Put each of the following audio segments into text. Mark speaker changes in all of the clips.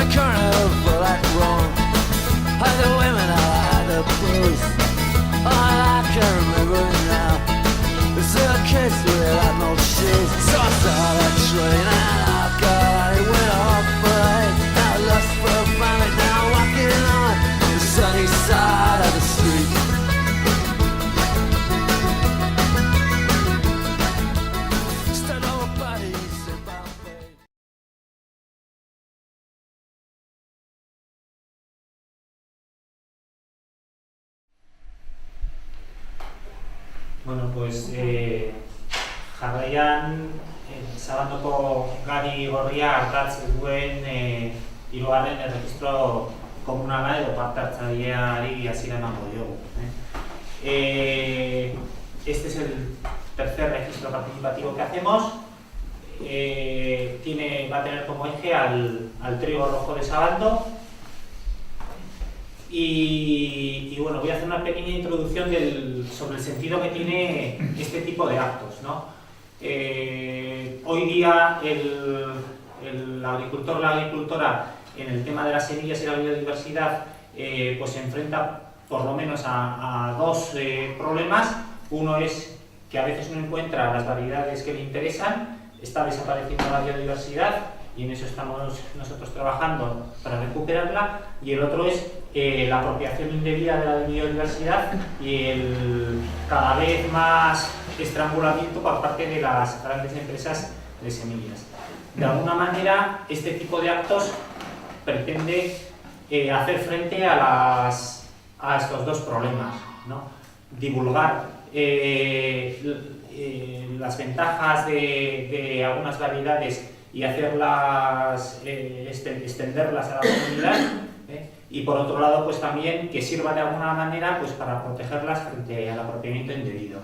Speaker 1: a carnival like Rome. Had the women, had the blues. All I can remember now is the kids without no shoes. So I saw that train and I got it, went off parade. Now lost for a family, now walking on the sunny side of the street.
Speaker 2: Bueno, pues jarraian Sabandoko gari gorria ardatz duen hirugarren erregistro komunala edo parte hartzaileari hasiera emango diogu. Este es el tercer registro participativo que hacemos. Va a tener como eje al trigo rojo de Sabando. Y bueno, voy a hacer una pequeña introducción sobre el sentido que tiene este tipo de actos, ¿no? Hoy día el agricultor o la agricultora en el tema de las semillas y la biodiversidad pues se enfrenta por lo menos a dos problemas. Uno es que a veces no encuentra las variedades que le interesan, está desapareciendo la biodiversidad y en eso estamos nosotros trabajando para recuperarla, y el otro es la apropiación indebida de la biodiversidad y el cada vez más estrangulamiento por parte de las grandes empresas de semillas. De alguna manera, este tipo de actos pretende hacer frente a estos dos problemas, ¿no? Divulgar las ventajas de algunas variedades y hacerlas, extenderlas a la comunidad, y por otro lado pues también que sirva de alguna manera pues para protegerlas frente al apropiamiento indebido.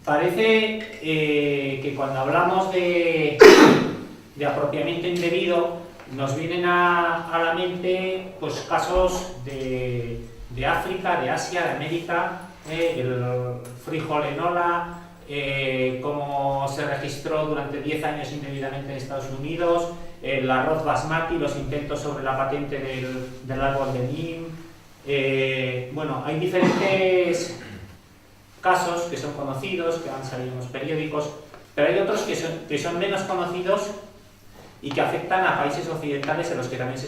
Speaker 2: Parece que cuando hablamos de apropiamiento indebido nos vienen a la mente pues casos de África, de Asia, de América, el frijol enola, cómo se registró durante 10 años indebidamente en Estados Unidos, el arroz basmati, los intentos sobre la patente del árbol de Neem. Bueno, hay diferentes casos que son conocidos, que han salido en los periódicos, pero hay otros que son menos conocidos y que afectan a países occidentales en los que también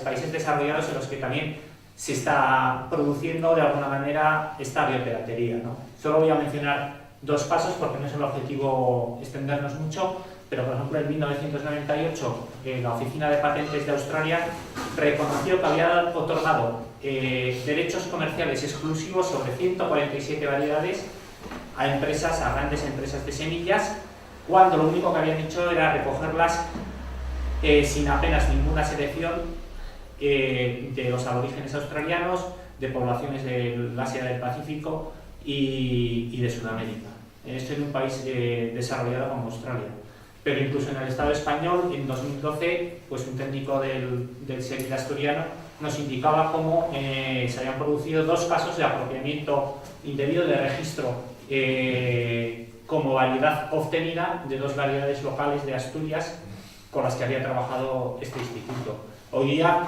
Speaker 2: países desarrollados en los que también se está produciendo de alguna manera esta biopiratería, ¿no? Solo voy a mencionar dos casos porque no es el objetivo extendernos mucho, pero por ejemplo en 1998 la Oficina de Patentes de Australia reconoció que había otorgado derechos comerciales exclusivos sobre 147 variedades a grandes empresas de semillas, cuando lo único que habían hecho era recogerlas sin apenas ninguna selección de los aborígenes australianos, de poblaciones del Asia del Pacífico y de Sudamérica. Esto en un país desarrollado como Australia. Pero incluso en el Estado español, en 2012, pues un técnico del SEGID asturiano nos indicaba cómo se habían producido dos casos de apropiamiento indebido de registro como variedad obtenida de dos variedades locales de Asturias con las que había trabajado este instituto. Hoy día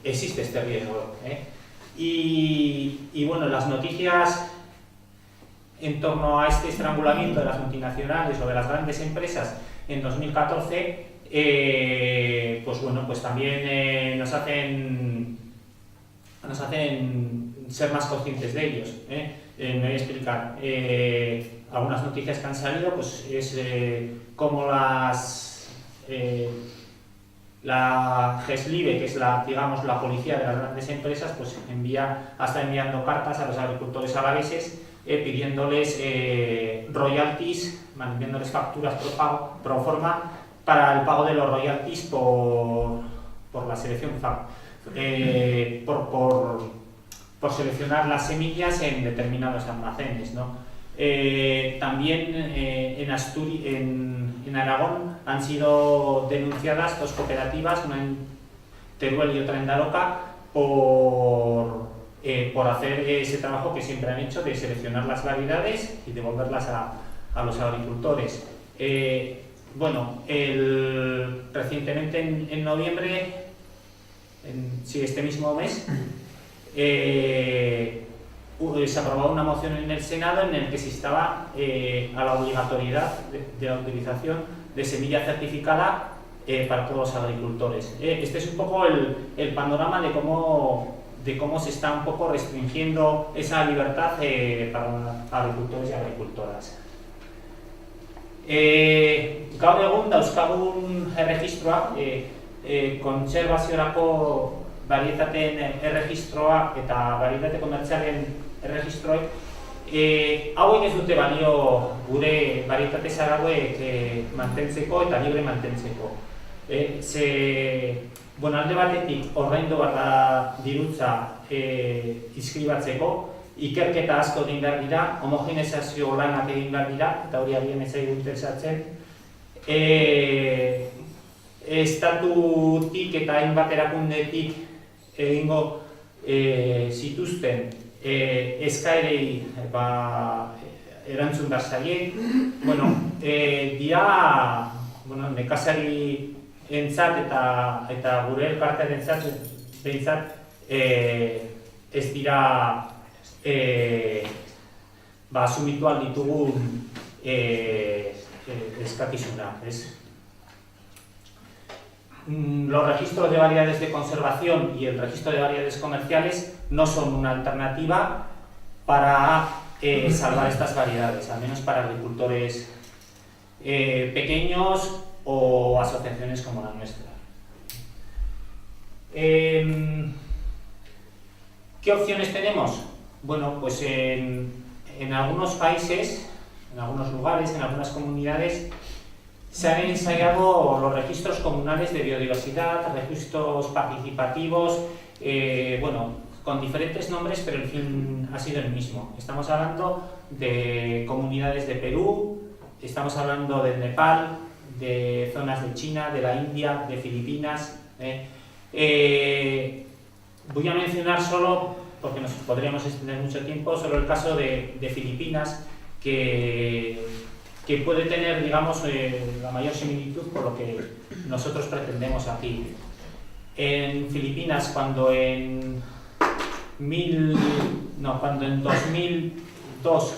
Speaker 2: existe este riesgo, y bueno, las noticias en torno a este estrangulamiento de las multinacionales o de las grandes empresas en 2014, pues bueno, pues también nos hacen ser más conscientes de ellos. Me voy a explicar. Algunas noticias que han salido, pues es como la GESLIBE, que es la policía de las grandes empresas, pues está enviando cartas a los agricultores alaveses pidiéndoles royalties, enviándoles facturas pro forma para el pago de los royalties por la selección, por seleccionar las semillas en determinados almacenes, ¿no? También en Aragón han sido denunciadas dos cooperativas, una en Teruel y otra en Daroca, por hacer ese trabajo que siempre han hecho de seleccionar las variedades y devolverlas a los agricultores. bueno, recientemente en noviembre, este mismo mes, se aprobó una moción en el Senado en el que se instaba a la obligatoriedad de la utilización de semilla certificada para todos los agricultores. Este es un poco el panorama de cómo se está un poco restringiendo esa libertad para agricultores y agricultoras. Gaur egun dauzkagun erregistroa, kontserbaziorako barietateen erregistroa eta barietate komertzialen erregistroek, hauek ez dute balio gure barietate zarauek mantentzeko eta libre mantentzeko. Alde batetik ordaindu behar da dirutza inskribatzeko, ikerketa asko egin behar dira, homogenizazio lanak egin behar dira, eta hori agian ez zaigu interesatzen. Estatutik eta hainbat erakundetik egingo zituzten eskaerei erantzun behar zaie. Dira nekazari entzat eta gure elkartearen entzat behintzat ez dira asumitu ahal ditugun eskakizuna. Los registros de variedades de conservación y el registro de variedades comerciales no son una alternativa para salvar estas variedades, al menos para agricultores pequeños o asociaciones como la nuestra. ¿Qué opciones tenemos? Bueno, pues en algunos países, en algunos lugares, en algunas comunidades, se han ensayado los registros comunales de biodiversidad, registros participativos, con diferentes nombres, pero el fin ha sido el mismo. Estamos hablando de comunidades de Perú, estamos hablando de Nepal, de zonas de China, de la India, de Filipinas. Voy a mencionar solo, porque nos podríamos extender mucho tiempo, solo el caso de Filipinas, que puede tener, digamos, la mayor similitud por lo que nosotros pretendemos aquí. En Filipinas, cuando en 2002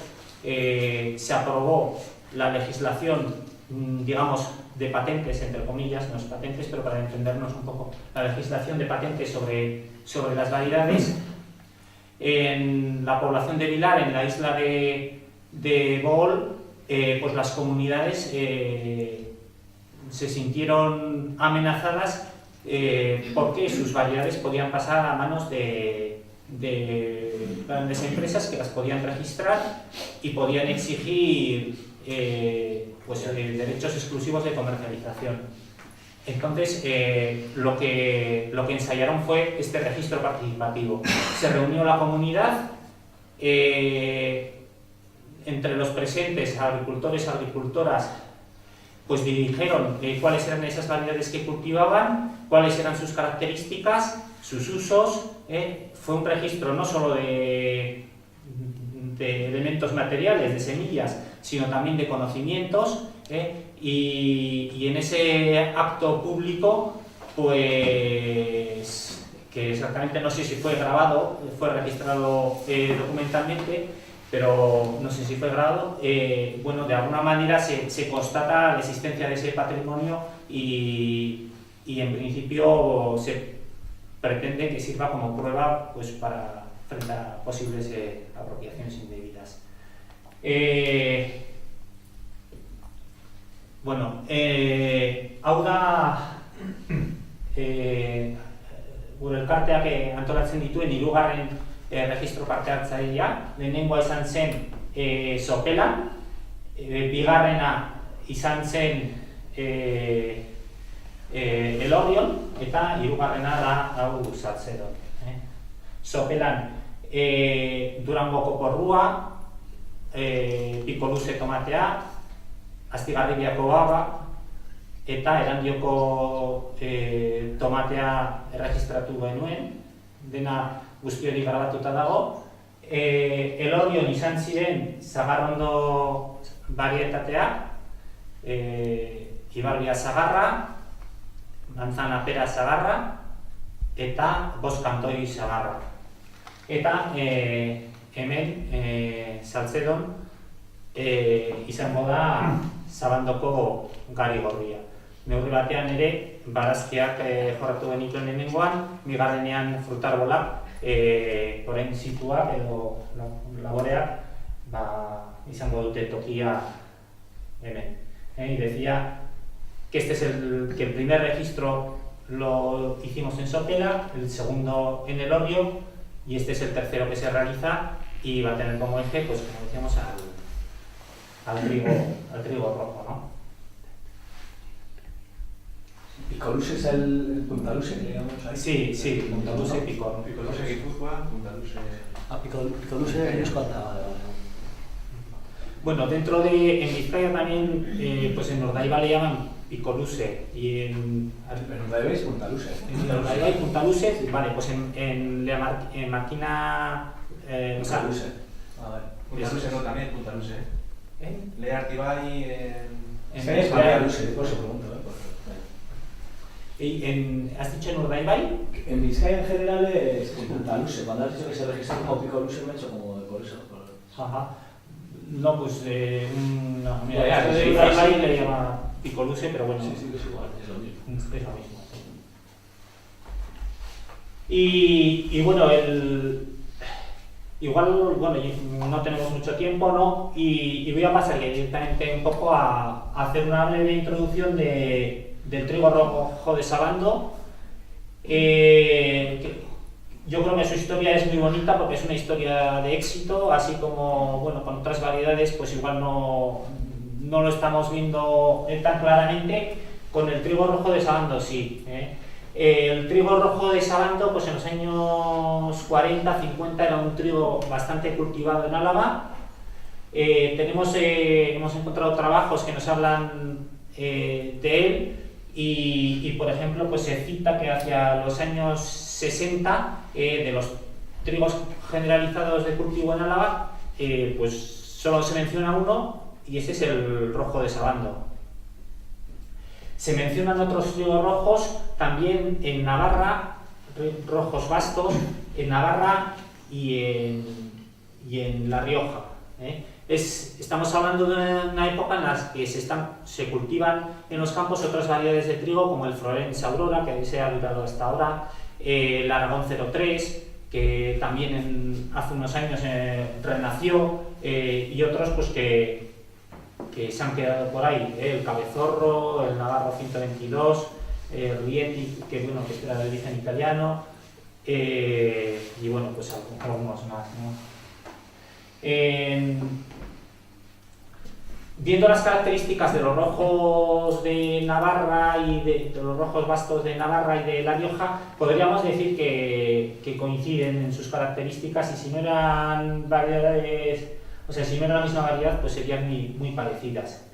Speaker 2: se aprobó la legislación, digamos, de patentes, entre comillas, no es patentes, pero para entendernos un poco, la legislación de patentes sobre las variedades, en la población de Vilar, en la isla de Bohol, pues las comunidades se sintieron amenazadas porque sus variedades podían pasar a manos de grandes empresas que las podían registrar y podían exigir derechos exclusivos de comercialización. Entonces, lo que ensayaron fue este registro participativo. Se reunió la comunidad, entre los presentes, agricultores, agricultoras, pues dijeron cuáles eran esas variedades que cultivaban, cuáles eran sus características, sus usos. Fue un registro no solo de elementos materiales, de semillas, sino también de conocimientos, y en ese acto público, pues, que exactamente no sé si fue grabado, fue registrado documentalmente, pero no sé si fue grabado, de alguna manera se constata la existencia de ese patrimonio y en principio se pretende que sirva como prueba, pues, frente a posibles apropiaciones indebidas. Hau da gure elkarteak antolatzen dituen hirugarren registro parte hartzailea. Lehenengoa izan zen Sopelan, bigarrena izan zen Elorrion, eta hirugarrena da hau Saltzeron. Sopelan Durangoko porrua, Piko luze tomatea, Astigarribiako baba eta Erandioko tomatea erregistratu genuen, dena guzti hori grabatuta dago. Elorrion izan ziren Zagarrondo barietatea, Ibarbia Sagarra, Manzana Pera Sagarra, eta Bost Kantoi Sagarra. Eta hemen Saltzedon izango da Zabandoko gari gorria. Neurri batean ere, barazkiak jorratu genituen lehenengoan, bigarrenean frutarbolak, orain situak edo laboreak izango dute tokia hemen. Y decía que este es que el primer registro lo hicimos en Sopela, el segundo en Elorrio y este es el tercero que se realiza y va a tener como eje, pues como decíamos, al trigo rojo, ¿no?
Speaker 3: Picoluse es el Puntaluse, digamos ahí.
Speaker 2: Sí, Puntaluse, Picol.
Speaker 3: Picoluse Guipúzcoa, Puntaluse.
Speaker 4: Picoluse es cuando.
Speaker 2: Bueno, en Vizcaya también, pues en Urdaibai le llaman Picoluse y en
Speaker 3: Urdaibai es Puntaluse.
Speaker 2: En Urdaibai Puntaluse, vale, pues en Marquina
Speaker 3: Puntaluse. Puntaluse no, también Puntaluse. Leartibai
Speaker 2: en
Speaker 3: Puntaluse, por eso pregunto.
Speaker 2: ¿Y has dicho en Urdaibai?
Speaker 4: En Vizcaya en general es Puntaluse. Cuando has dicho que se registra como Picoluse me he hecho como por eso.
Speaker 2: Ajá. No, pues mira,
Speaker 3: Ya,
Speaker 2: de
Speaker 3: sí,
Speaker 2: Urdaibai
Speaker 3: sí.
Speaker 2: le llama Picoluse, pero bueno,
Speaker 4: Sí, que es igual, es lo mismo.
Speaker 2: es lo mismo. Y bueno, igual, bueno, no tenemos mucho tiempo, ¿no? Y voy a pasar directamente un poco a hacer una breve introducción del trigo rojo de Sabando. Yo creo que su historia es muy bonita porque es una historia de éxito, así como, bueno, con otras variedades pues igual no lo estamos viendo tan claramente. Con el trigo rojo de Sabando sí. El trigo rojo de Sabando pues en los años 40, 50 era un trigo bastante cultivado en Álava. Hemos encontrado trabajos que nos hablan de él y por ejemplo pues se cita que hacia los años 60 de los trigos generalizados de cultivo en Álava pues solo se menciona uno y ese es el rojo de Sabando. Se mencionan otros trigos rojos también en Navarra, rojos bastos, en Navarra y en La Rioja. Estamos hablando de una época en la que se cultivan en los campos otras variedades de trigo como el Florence Aurora, que se ha durado hasta ahora, el Aragón 03, que también hace unos años renació, y otros pues que se han quedado por ahí, el Cabezorro, el Navarro 122, el Rieti, que bueno, que era de origen italiano, y bueno, pues algunos más, ¿no? Viendo las características de los rojos de Navarra y de los rojos bastos de Navarra y de La Rioja, podríamos decir que coinciden en sus características y si no eran variedades, o sea, si no era la misma variedad, pues serían muy parecidas.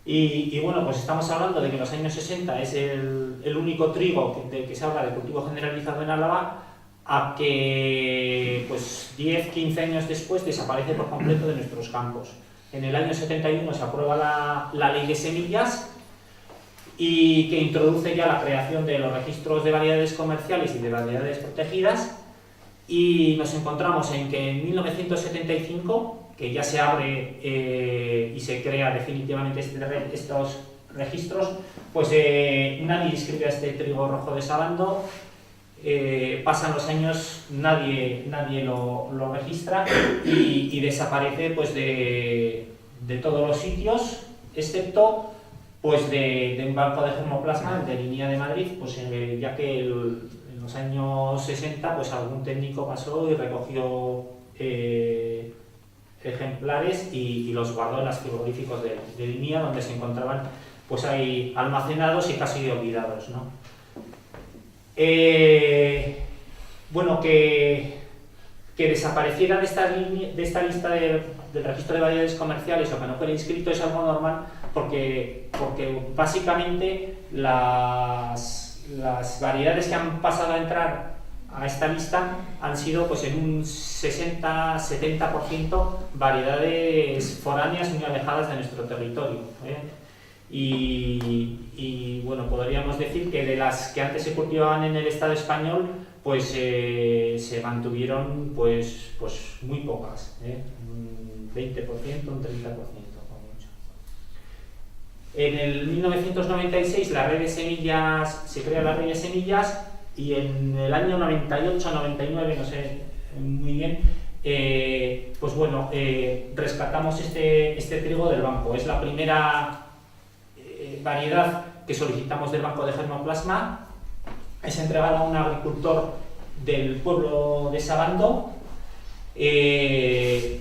Speaker 2: Y bueno, pues estamos hablando de que en los años 60 es el único trigo del que se habla de cultivo generalizado en Álava, a que pues 10-15 años después desaparece por completo de nuestros campos. En el año 71 se aprueba la ley de semillas y que introduce ya la creación de los registros de variedades comerciales y de variedades protegidas, y nos encontramos en que en 1975, que ya se abre y se crea definitivamente estos registros, pues nadie inscribe a este trigo rojo de Sabando. Pasan los años, nadie lo registra y desaparece pues de todos los sitios, excepto pues de un banco de germoplasma de Línea de Madrid, pues ya que en los años 60 pues algún técnico pasó y recogió ejemplares y los guardó en los frigoríficos de Línea, donde se encontraban pues ahí almacenados y casi olvidados, ¿no? Bueno, que desapareciera de esta lista del registro de variedades comerciales o que no fuera inscrito es algo normal porque básicamente las variedades que han pasado a entrar a esta lista han sido pues en un 60-70% variedades foráneas muy alejadas de nuestro territorio, y bueno, podríamos decir que de las que antes se cultivaban en el Estado español, pues se mantuvieron pues muy pocas, un 20%, un 30%. En el 1996 la red de semillas, se crea la red de semillas, y en el año 98-99, no sé muy bien, pues bueno, rescatamos este trigo del banco. Es la primera variedad que solicitamos del banco de germoplasma. Es entregada a un agricultor del pueblo de Sabando, que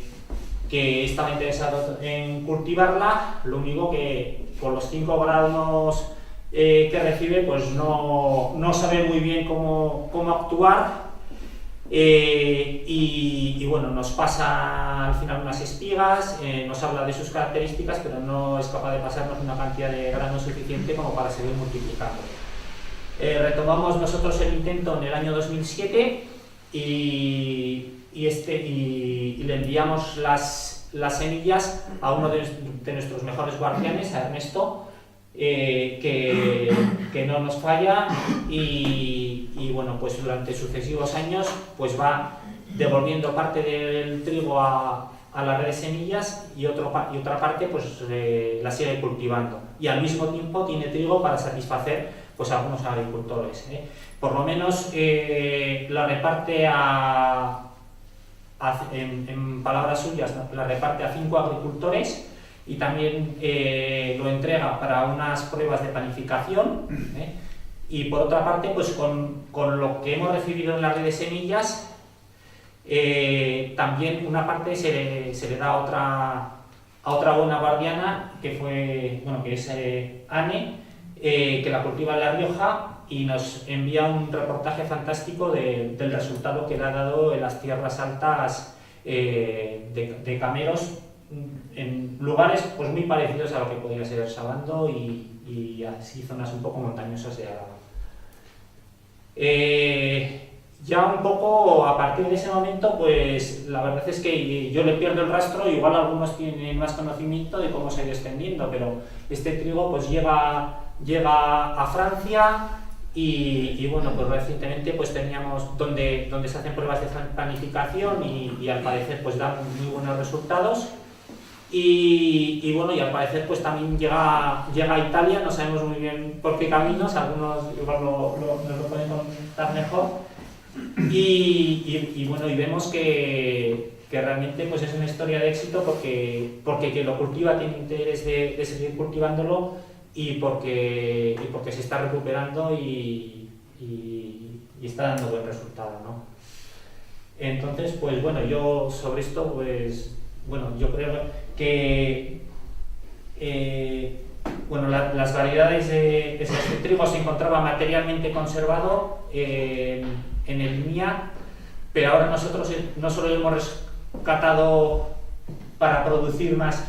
Speaker 2: estaba interesado en cultivarla. Lo único que con los 5 grados que recibe, pues no sabe muy bien cómo actuar, y bueno, nos pasa al final unas espigas, nos habla de sus características, pero no es capaz de pasarnos una cantidad de grano suficiente como para seguir multiplicando. Retomamos nosotros el intento en el año 2007 y le enviamos las semillas a uno de nuestros mejores guardianes, a Ernesto, que no nos falla, y bueno, pues durante sucesivos años pues va devolviendo parte del trigo a la red de semillas, y otra parte pues la sigue cultivando, y al mismo tiempo tiene trigo para satisfacer pues a algunos agricultores. Por lo menos la reparte en palabras suyas, la reparte a 5 agricultores, y también lo entrega para unas pruebas de panificación, y por otra parte, pues con lo que hemos recibido en la red de semillas, también una parte se le da a otra buena guardiana, que es Anne, que la cultiva en La Rioja, y nos envía un reportaje fantástico del resultado que le ha dado en las tierras altas de Cameros, en lugares pues muy parecidos a lo que podría ser Sabando y así zonas un poco montañosas de Álava. Ya un poco a partir de ese momento, pues la verdad es que yo le pierdo el rastro. Igual algunos tienen más conocimiento de cómo se ha ido extendiendo, pero este trigo pues llega a Francia, y bueno, pues recientemente pues teníamos donde se hacen pruebas de panificación, y al parecer pues dan muy buenos resultados. Y bueno, y al parecer pues también llega a Italia, no sabemos muy bien por qué caminos, algunos igual nos lo pueden contar mejor, y bueno, y vemos que realmente pues es una historia de éxito, porque quien lo cultiva tiene interés de seguir cultivándolo, y porque se está recuperando y está dando buen resultado, ¿no? Entonces, pues bueno, yo sobre esto, pues bueno, yo creo que las variedades de este trigo se encontraba materialmente conservado en el INIA, pero ahora nosotros no solo lo hemos rescatado para producir más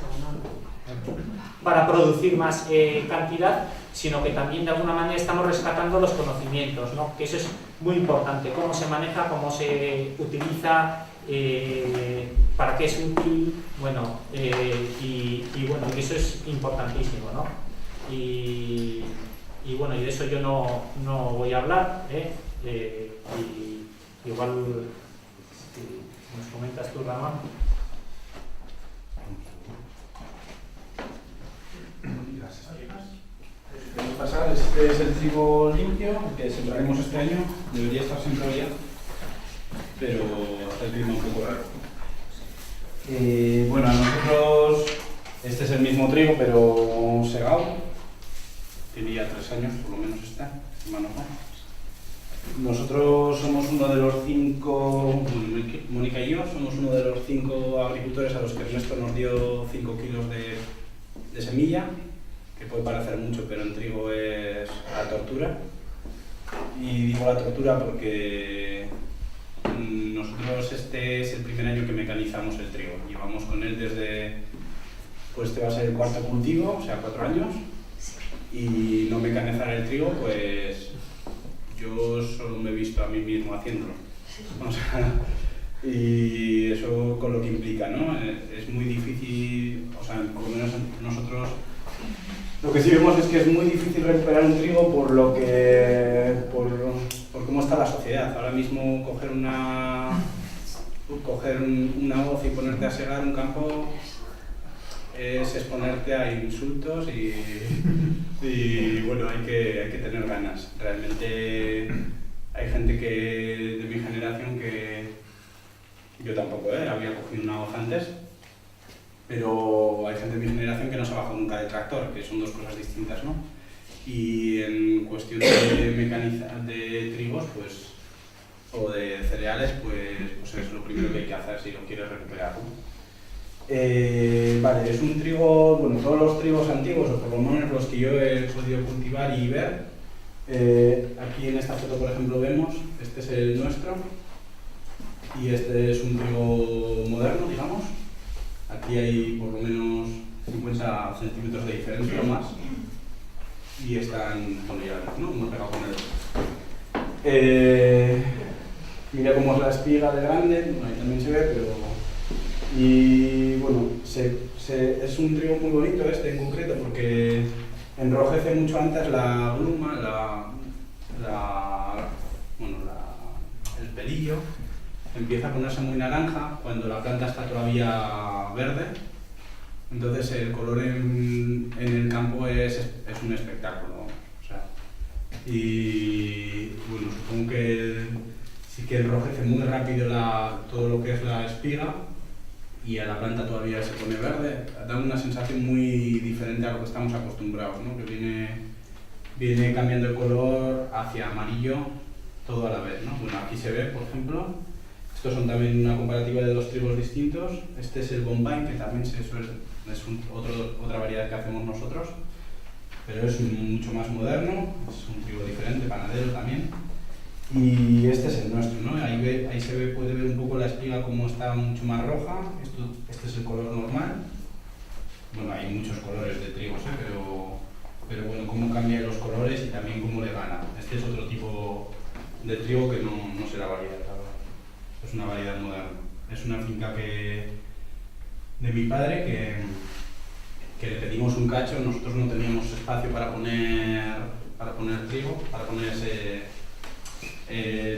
Speaker 2: cantidad, sino que también de alguna manera estamos rescatando los conocimientos, ¿no? Que eso es muy importante, cómo se maneja, cómo se utiliza, para qué es útil, bueno, y eso es importantísimo, ¿no? Y bueno, y de eso yo no voy a hablar, y igual si nos comentas tú, Ramón.
Speaker 5: Pasar, este es el trigo limpio que sembraremos este año, debería estar sembrado ya, pero está el clima un poco raro. Bueno, a nosotros este es el mismo trigo pero segado, tiene ya 3 años por lo menos está, hermano. Nosotros somos uno de los 5, Mónica y yo, somos uno de los 5 agricultores a los que Ernesto nos dio 5 kilos de semilla, que puede parecer mucho, pero en trigo es la tortura. Y digo la tortura porque nosotros este es el primer año que mecanizamos el trigo. Llevamos con él desde, pues este va a ser el 4º cultivo, o sea 4 años. Y no mecanizar el trigo, pues yo solo me he visto a mí mismo haciéndolo. O sea, y eso con lo que implica, ¿no? Es muy difícil, o sea, por lo menos nosotros Lo que sí vemos es que es muy difícil recuperar un trigo por cómo está la sociedad. Ahora mismo coger una hoz y ponerte a segar un campo es exponerte a insultos y bueno, hay que tener ganas. Realmente hay gente de mi generación que yo tampoco había cogido una hoz antes, pero hay gente de mi generación que no se ha bajado nunca de tractor, que son dos cosas distintas, ¿no? Y en cuestión de trigos, pues, o de cereales, pues es lo primero que hay que hacer si lo quieres recuperar, ¿no? Vale, es un trigo, bueno, todos los trigos antiguos, o por lo menos los que yo he podido cultivar y ver, aquí en esta foto, por ejemplo, vemos, este es el nuestro, y este es un trigo moderno, digamos. Aquí hay por lo menos 50 centímetros de diferencia o más, y están, bueno, ya vemos, ¿no? Hemos pegado con el... mira cómo es la espiga de grande, bueno, ahí también se ve, pero... Y bueno, es un trigo muy bonito este en concreto porque enrojece mucho antes la gluma, el pelillo, empieza a ponerse muy naranja cuando la planta está todavía verde, entonces el color en el campo es un espectáculo, o sea, y bueno, supongo que sí que enrojece muy rápido todo lo que es la espiga, y a la planta todavía se pone verde, da una sensación muy diferente a lo que estamos acostumbrados, ¿no? Que viene cambiando el color hacia amarillo todo a la vez, ¿no? Bueno, aquí se ve, por ejemplo, estos son también una comparativa de dos trigos distintos. Este es el Bombay, que también es otra variedad que hacemos nosotros, pero es mucho más moderno, es un trigo diferente, panadero también. Y este es el nuestro, ¿no? Ahí puede ver un poco la espiga como está mucho más roja. Este es el color normal. Bueno, hay muchos colores de trigos, pero bueno, cómo cambia los colores y también cómo le gana. Este es otro tipo de trigo que no será variedad, es una variedad moderna. Es una finca de mi padre que le pedimos un cacho. Nosotros no teníamos espacio para poner trigo, para poner ese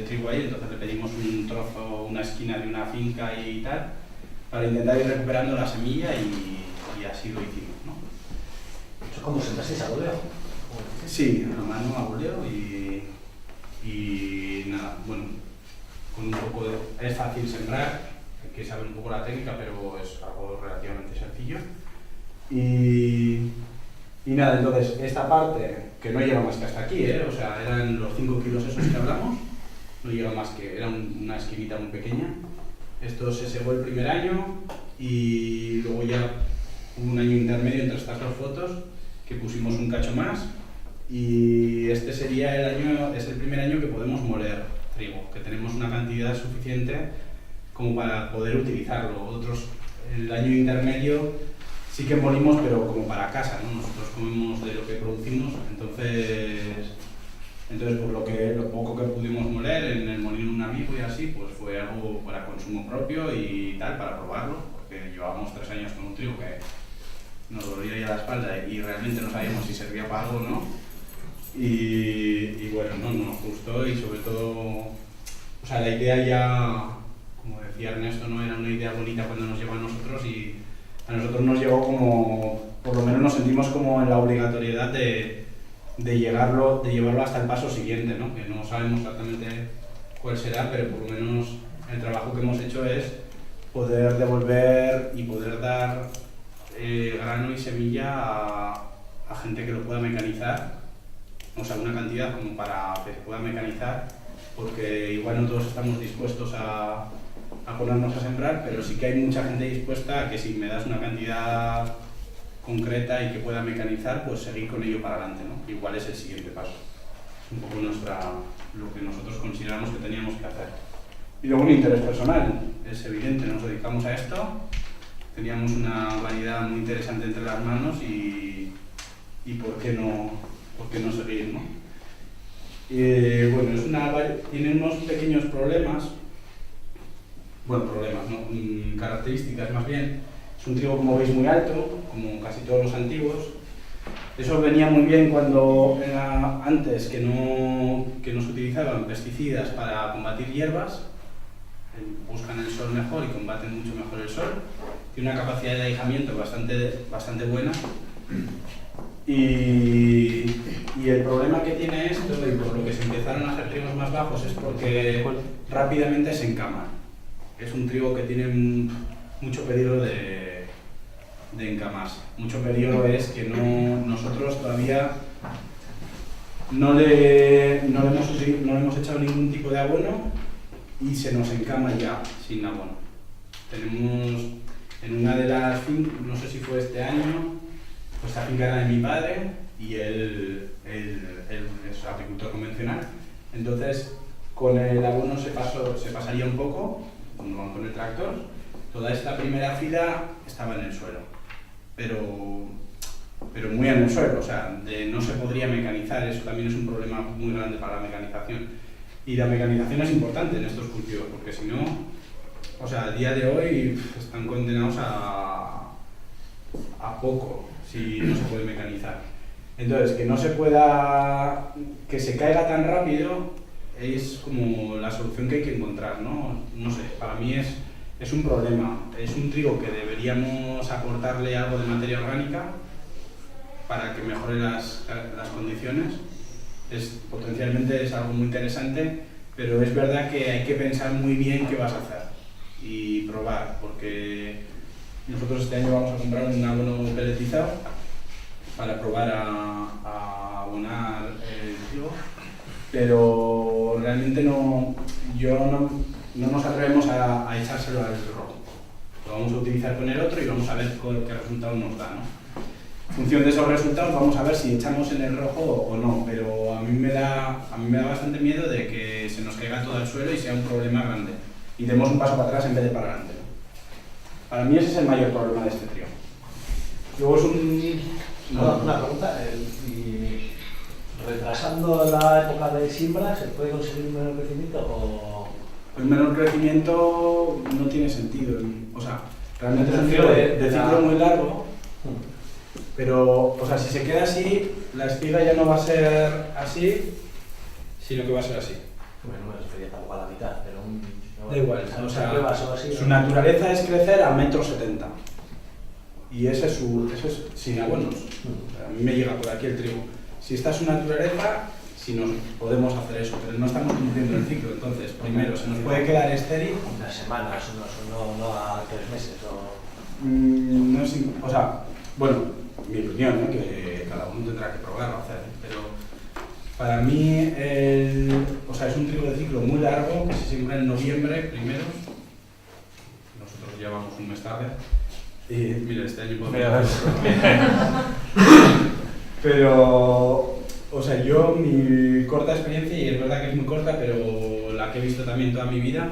Speaker 5: trigo ahí, entonces le pedimos un trozo, una esquina de una finca y tal, para intentar ir recuperando la semilla y así lo hicimos, ¿no?
Speaker 4: ¿Eso cómo sembrasteis a voleo?
Speaker 5: Sí, a mano a voleo y nada, bueno, con un poco es fácil sembrar, hay que saber un poco la técnica, pero es algo relativamente sencillo. Y nada, entonces esta parte, que no llega más que hasta aquí, o sea, eran los 5 kilos esos que hablamos, no llega más que, era una esquinita muy pequeña. Esto se segó el primer año y luego ya hubo un año intermedio entre estas dos fotos que pusimos un cacho más, y este sería es el primer año que podemos moler trigo, que tenemos una cantidad suficiente como para poder utilizarlo. El año intermedio sí que molimos, pero como para casa, ¿no? Nosotros comemos de lo que producimos, entonces por lo poco que pudimos moler en el molino un amigo y así, pues fue algo para consumo propio y tal, para probarlo, porque llevábamos 3 años con un trigo que nos dolía ya la espalda y realmente no sabíamos si servía para algo o no. Y bueno, no nos gustó, y sobre todo, o sea, la idea ya, como decía Ernesto, no era una idea bonita cuando nos llegó a nosotros, y a nosotros nos llegó como, por lo menos nos sentimos como en la obligatoriedad de llevarlo hasta el paso siguiente, ¿no? Que no sabemos exactamente cuál será, pero por lo menos el trabajo que hemos hecho es poder devolver y poder dar grano y semilla a gente que lo pueda mecanizar, o sea, una cantidad como para que pueda mecanizar, porque igual no todos estamos dispuestos a ponernos a sembrar, pero sí que hay mucha gente dispuesta a que si me das una cantidad concreta y que pueda mecanizar, pues seguir con ello para adelante, ¿no? Igual es el siguiente paso. Es un poco lo que nosotros consideramos que teníamos que hacer. Y luego un interés personal, es evidente, nos dedicamos a esto, teníamos una variedad muy interesante entre las manos y ¿por qué no seguir, ¿no? Bueno, tiene unos pequeños problemas, ¿no? Características más bien. Es un trigo, como veis, muy alto, como casi todos los antiguos, Eso venía muy bien cuando era antes que no se utilizaban pesticidas para combatir hierbas, buscan el sol mejor y combaten mucho mejor el sol. Tiene una capacidad de ahijamiento bastante buena. Y el problema que tiene esto, y por lo que se empezaron a hacer trigos más bajos, es porque rápidamente se encama. Es un trigo que tiene mucho peligro de encamarse. Mucho peligro es que nosotros todavía no le hemos echado ningún tipo de abono y se nos encama ya sin abono. Tenemos en una de las fincas, no sé si fue este año, pues la finca era de mi padre y él es agricultor convencional. Entonces, con el abono se pasaría un poco, con el tractor. Toda esta primera fila estaba en el suelo, pero muy en el suelo, o sea, no se podría mecanizar. Eso también es un problema muy grande para la mecanización. Y la mecanización es importante en estos cultivos, porque si no, o sea, a día de hoy están condenados a poco si no se puede mecanizar. Entonces, que se caiga tan rápido es como la solución que hay que encontrar, ¿no? No sé, para mí es un problema. Es un trigo que deberíamos aportarle algo de materia orgánica para que mejore las condiciones. Potencialmente es algo muy interesante, pero es verdad que hay que pensar muy bien qué vas a hacer y probar, porque nosotros este año vamos a comprar un abono pelletizado para probar a abonar el trigo, pero realmente no nos atrevemos a echárselo al rojo. Lo vamos a utilizar con el otro y vamos a ver qué resultado nos da, ¿no? En función de esos resultados vamos a ver si echamos en el rojo o no, pero a mí me da bastante miedo de que se nos caiga todo al suelo y sea un problema grande y demos un paso para atrás en vez de para adelante, ¿no? Para mí ese es el mayor problema de este trigo. Luego es
Speaker 4: una pregunta, y retrasando la época de siembra, ¿se puede conseguir un menor crecimiento o...?
Speaker 5: El menor crecimiento no tiene sentido, o sea, realmente es un ciclo de ciclo muy largo. Pero, o sea, si se queda así, la espiga ya no va a ser así, sino que va a ser así.
Speaker 4: Bueno, no me refería tampoco a la mitad, pero
Speaker 5: da igual, o sea, su naturaleza es crecer a 1,70 metros. Y ese es sin abonos. A mí me llega por aquí el trigo. Si esta es su naturaleza, si nos podemos hacer eso, pero no estamos cumpliendo el ciclo. Entonces, primero, se nos puede quedar estéril.
Speaker 4: Unas semanas, no a 3 meses
Speaker 5: No es, o sea, bueno, mi opinión, ¿no? Que cada uno tendrá que probarlo, hacer, pero para mí es un trigo de ciclo muy largo que se siembra en noviembre primero. Nosotros llevamos un mes tarde y mira, este año podemos... Pero, o sea, yo mi corta experiencia, y es verdad que es muy corta, pero la que he visto también toda mi vida,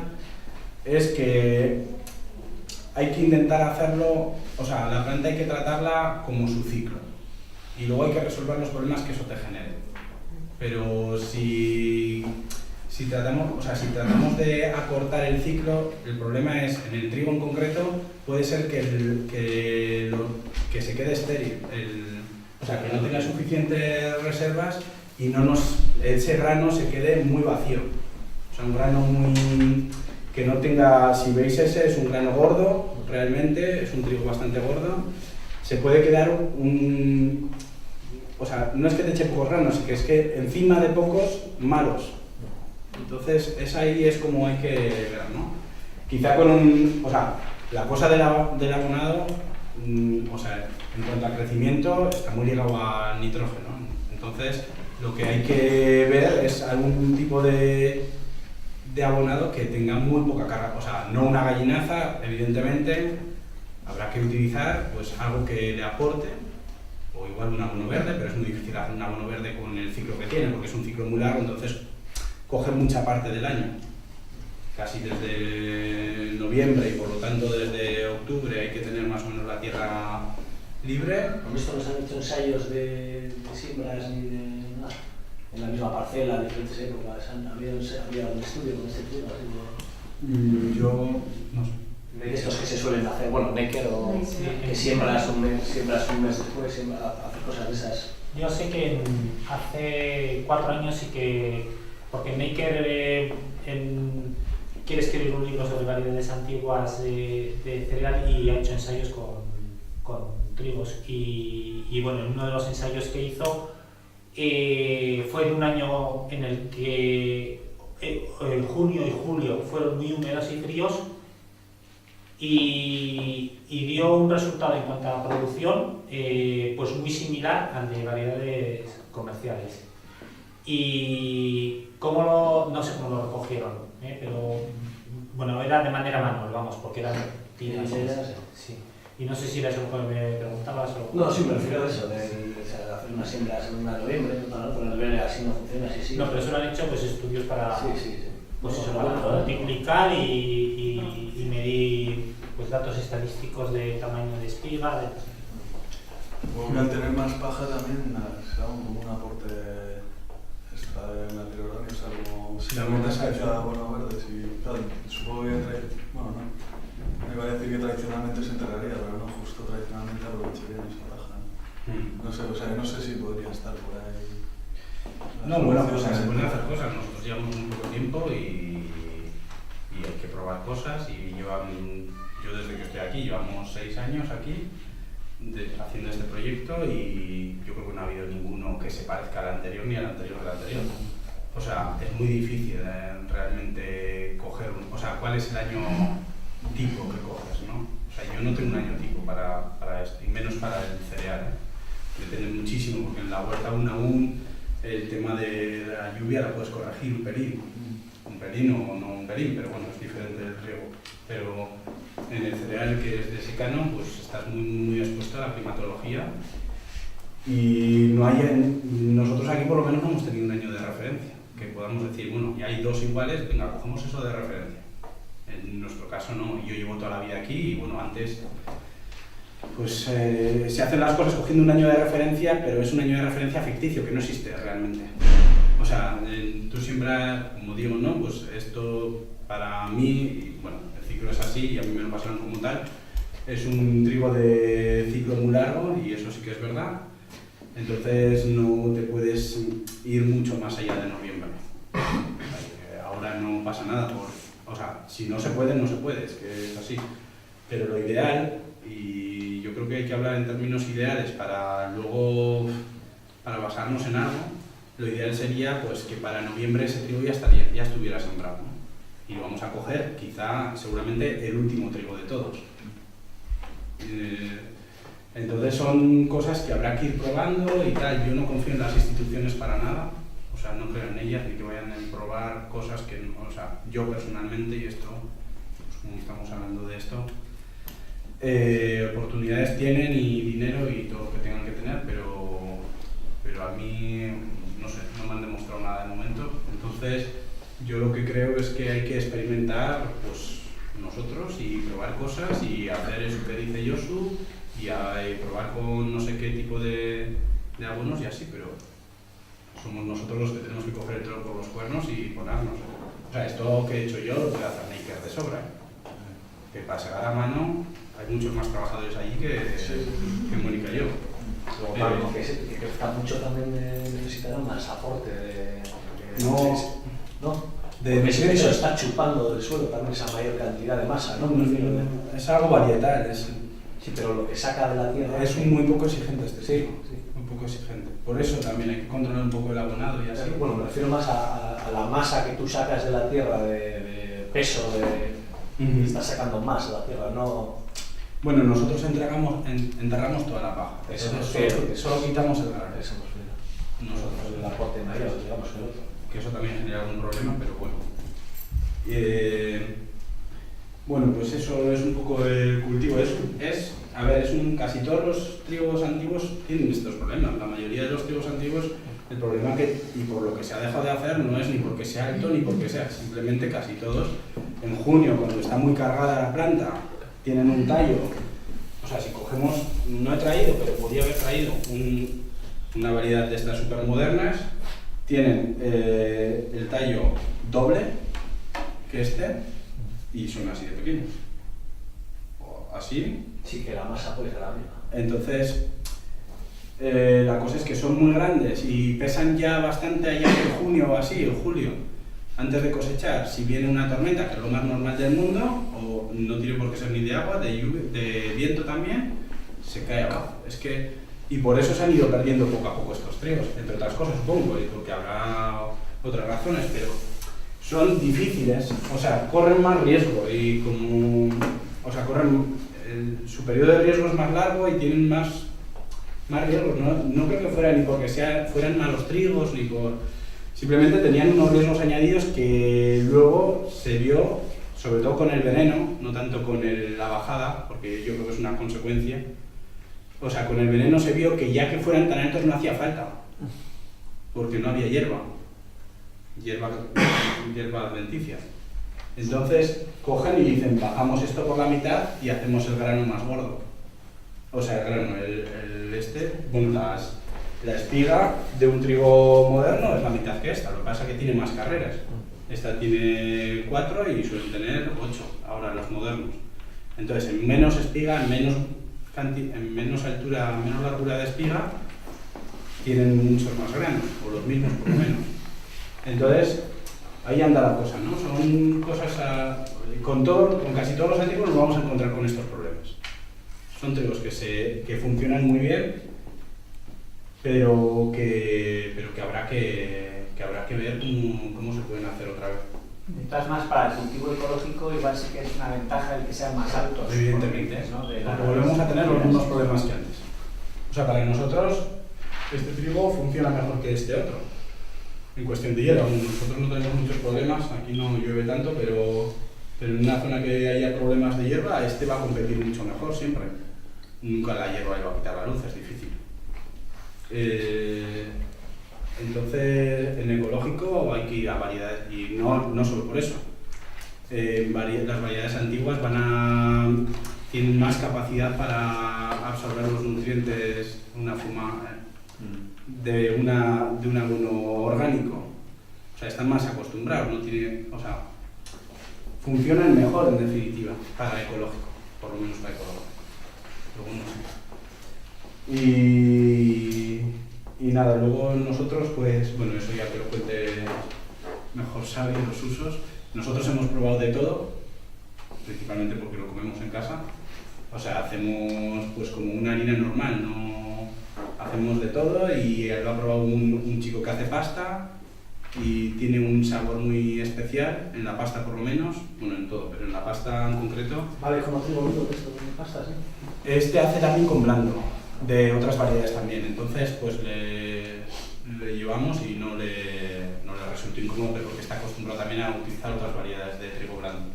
Speaker 5: es que hay que intentar hacerlo, o sea, la planta hay que tratarla como su ciclo y luego hay que resolver los problemas que eso te genere. Pero si tratamos de acortar el ciclo, el problema es, en el trigo en concreto, puede ser que se quede estéril, o sea, que no tenga suficientes reservas y ese grano se quede muy vacío. O sea, un grano que no tenga, si veis ese, es un grano gordo, realmente, es un trigo bastante gordo. Se puede quedar o sea, no es que te eche pocos granos, es que encima de pocos, malos. Entonces, ahí es como hay que ver, ¿no? Quizá o sea, la cosa del abonado, o sea, en cuanto al crecimiento, está muy ligado al nitrógeno. Entonces, lo que hay que ver es algún tipo de abonado que tenga muy poca carga, o sea, no una gallinaza, evidentemente. Habrá que utilizar pues algo que le aporte, o igual un abono verde, pero es muy difícil hacer un abono verde con el ciclo que tiene, porque es un ciclo muy largo, entonces coge mucha parte del año, casi desde noviembre, y por lo tanto desde octubre hay que tener más o menos la tierra libre.
Speaker 4: ¿Con esto no se han hecho ensayos de siembras ni de nada? En la misma parcela, en diferentes épocas, ¿había un estudio con este tema?
Speaker 5: Yo no sé.
Speaker 4: De estos que se suelen hacer, bueno, Necker o
Speaker 6: Sí.
Speaker 4: que siembras un mes después, haces cosas de esas.
Speaker 2: Yo sé que hace 4 años sí que, porque Maker quiere escribir un libro sobre variedades antiguas de cereal y ha hecho ensayos con trigos y bueno, en uno de los ensayos que hizo fue en un año en el que junio y julio fueron muy húmedos y fríos y dio un resultado en cuanto a producción pues muy similar al de variedades comerciales. Y no sé cómo lo recogieron, pero bueno, era de manera manual, vamos, porque eran tiras. Sí. Y no sé si era eso lo que me preguntabas o...
Speaker 4: No, sí, me refiero a eso, de hacer unas siembras en noviembre, pero en noviembre así no funciona, así.
Speaker 2: No, pero eso lo han hecho pues estudios para...
Speaker 4: Sí.
Speaker 2: Pues eso, para multiplicar y medir pues datos estadísticos de tamaño de espiga,
Speaker 6: Supongo que al tener más paja también será como un aporte extra de materia orgánica, o sea, como si la meta se echa abono verde, supongo que bueno, no, me iba a decir que tradicionalmente se enterraría, pero no, justo tradicionalmente aprovecharían esa paja. No sé, o sea, no sé si podría estar por ahí.
Speaker 5: No, bueno, pues se pueden hacer cosas. Nosotros llevamos un poco tiempo y hay que probar cosas y yo desde que estoy aquí, llevamos 6 años aquí haciendo este proyecto y yo creo que no ha habido ninguno que se parezca al anterior ni al anterior del anterior. O sea, es muy difícil realmente coger o sea, ¿cuál es el año tipo que coges, no? O sea, yo no tengo un año tipo para esto, y menos para el cereal. Depende muchísimo, porque en la huerta aún el tema de la lluvia la puedes corregir un pelín o no un pelín, pero bueno, es diferente del riego. Pero en el cereal que es de secano, pues estás muy expuesto a la climatología y nosotros aquí por lo menos no hemos tenido un año de referencia, que podamos decir, bueno, ya hay 2 iguales, venga, cogemos eso de referencia. En nuestro caso no, yo llevo toda la vida aquí y bueno, antes pues se hacen las cosas cogiendo un año de referencia, pero es un año de referencia ficticio, que no existe realmente. O sea, tú siembras, como digo, ¿no? Pues esto para mí, bueno, el ciclo es así y a mí me lo pasaron como tal, es un trigo de ciclo muy largo y eso sí que es verdad. Entonces no te puedes ir mucho más allá de noviembre. Ahora no pasa nada o sea, si no se puede, no se puede, es que es así. Pero lo ideal, y yo creo que hay que hablar en términos ideales para luego, para basarnos en algo, lo ideal sería pues que para noviembre ese trigo ya estuviera sembrado, ¿no? Y vamos a coger quizá, seguramente, el último trigo de todos. Entonces son cosas que habrá que ir probando y tal. Yo no confío en las instituciones para nada, o sea, no creo en ellas ni que vayan a probar cosas que, o sea, yo personalmente, y esto, pues como estamos hablando de esto, oportunidades tienen y dinero y todo lo que tengan que tener, pero a mí, no sé, no me han demostrado nada de momento. Entonces, yo lo que creo es que hay que experimentar, pues, nosotros y probar cosas y hacer eso que dice Josu y probar con no sé qué tipo de abonos y así, pero somos nosotros los que tenemos que coger el toro por los cuernos y ponernos. O sea, esto que he hecho yo lo puede hacer Maker de sobra, que para segar a mano hay muchos más trabajadores allí que Mónica y yo.
Speaker 4: Luego, claro, que está mucho también necesitará más aporte porque eso está chupando del suelo también esa mayor cantidad de masa, ¿no?
Speaker 5: Es algo varietal.
Speaker 4: Sí, pero lo que saca de la tierra
Speaker 5: es muy poco exigente este
Speaker 4: sí.
Speaker 5: Muy poco exigente. Por eso también hay que controlar un poco el abonado y así.
Speaker 4: Bueno, me refiero más a la masa que tú sacas de la tierra, de peso, estás sacando más de la tierra, no...
Speaker 5: Bueno, nosotros enterramos toda la paja. Solo quitamos el grano.
Speaker 4: Eso nos viene.
Speaker 5: Nosotros
Speaker 4: el aporte mayor, digamos, el otro.
Speaker 5: Que eso también genera algún problema, pero bueno. Bueno, pues eso es un poco el cultivo. Casi todos los trigos antiguos tienen estos problemas. La mayoría de los trigos antiguos, el problema y por lo que se ha dejado de hacer no es ni porque sea alto ni porque sea, simplemente casi todos en junio, cuando está muy cargada la planta, tienen un tallo. O sea, si cogemos, no he traído, pero podría haber traído una variedad de estas super modernas, tienen el tallo doble que este y son así de pequeños. O así.
Speaker 4: Sí, que la masa puede ser la misma.
Speaker 5: Entonces, La cosa es que son muy grandes y pesan ya bastante allá en junio o así, o julio, antes de cosechar. Si viene una tormenta, que es lo más normal del mundo, o no tiene por qué ser ni de agua, de lluvia, de viento también, se cae abajo. Es que, y por eso se han ido perdiendo poco a poco estos trigos, entre otras cosas, supongo, y porque habrá otras razones, pero son difíciles, o sea, corren más riesgo y como, o sea, su periodo de riesgo es más largo y tienen más riesgos. No creo que fuera ni porque fueran malos trigos, ni por... Simplemente tenían unos riesgos añadidos que luego se vio, sobre todo con el veneno, no tanto con la bajada, porque yo creo que es una consecuencia. O sea, con el veneno se vio que ya que fueran tan altos no hacía falta, porque no había hierba adventicia. Entonces cogen y dicen, bajamos esto por la mitad y hacemos el grano más gordo. O sea, el grano, bueno, la espiga de un trigo moderno es la mitad que esta, lo que pasa es que tiene más carreras. Esta tiene 4 y suelen tener 8, ahora los modernos. Entonces, en menos espiga, en menos altura, menos largura de espiga, tienen muchos más granos, o los mismos por lo menos. Entonces, ahí anda la cosa, ¿no? Son cosas con casi todos los antiguos nos vamos a encontrar con estos problemas. Son trigos que funcionan muy bien, pero que habrá que ver cómo se pueden hacer otra vez.
Speaker 4: De todas más, para el cultivo ecológico igual sí que es una ventaja el que sean más altos.
Speaker 5: Evidentemente,
Speaker 4: ¿no?
Speaker 5: porque volvemos a tener los mismos problemas que antes. O sea, para nosotros este trigo funciona mejor que este otro. En cuestión de hierba, nosotros no tenemos muchos problemas, aquí no llueve tanto, pero en una zona que haya problemas de hierba, este va a competir mucho mejor siempre. Nunca la hierba le va a quitar la luz, es difícil. Entonces, en ecológico hay que ir a variedades, y no solo por eso. Las variedades antiguas tienen más capacidad para absorber los nutrientes de un abono orgánico. O sea, están más acostumbrados, funcionan mejor en definitiva para ecológico, por lo menos para ecológico. Luego no sé. Y nada, luego nosotros, pues, bueno, eso ya que lo cuente mejor Xavi, los usos. Nosotros hemos probado de todo, principalmente porque lo comemos en casa. O sea, hacemos pues como una harina normal, no hacemos de todo, y lo ha probado un chico que hace pasta y tiene un sabor muy especial, en la pasta por lo menos, bueno, en todo, pero en la pasta en concreto.
Speaker 4: Vale, como trigo duro, esto de pasta, ¿sí?
Speaker 5: Este hace también con blando, de otras variedades también, entonces pues le llevamos y no le resultó incómodo porque está acostumbrado también a utilizar otras variedades de trigo blando.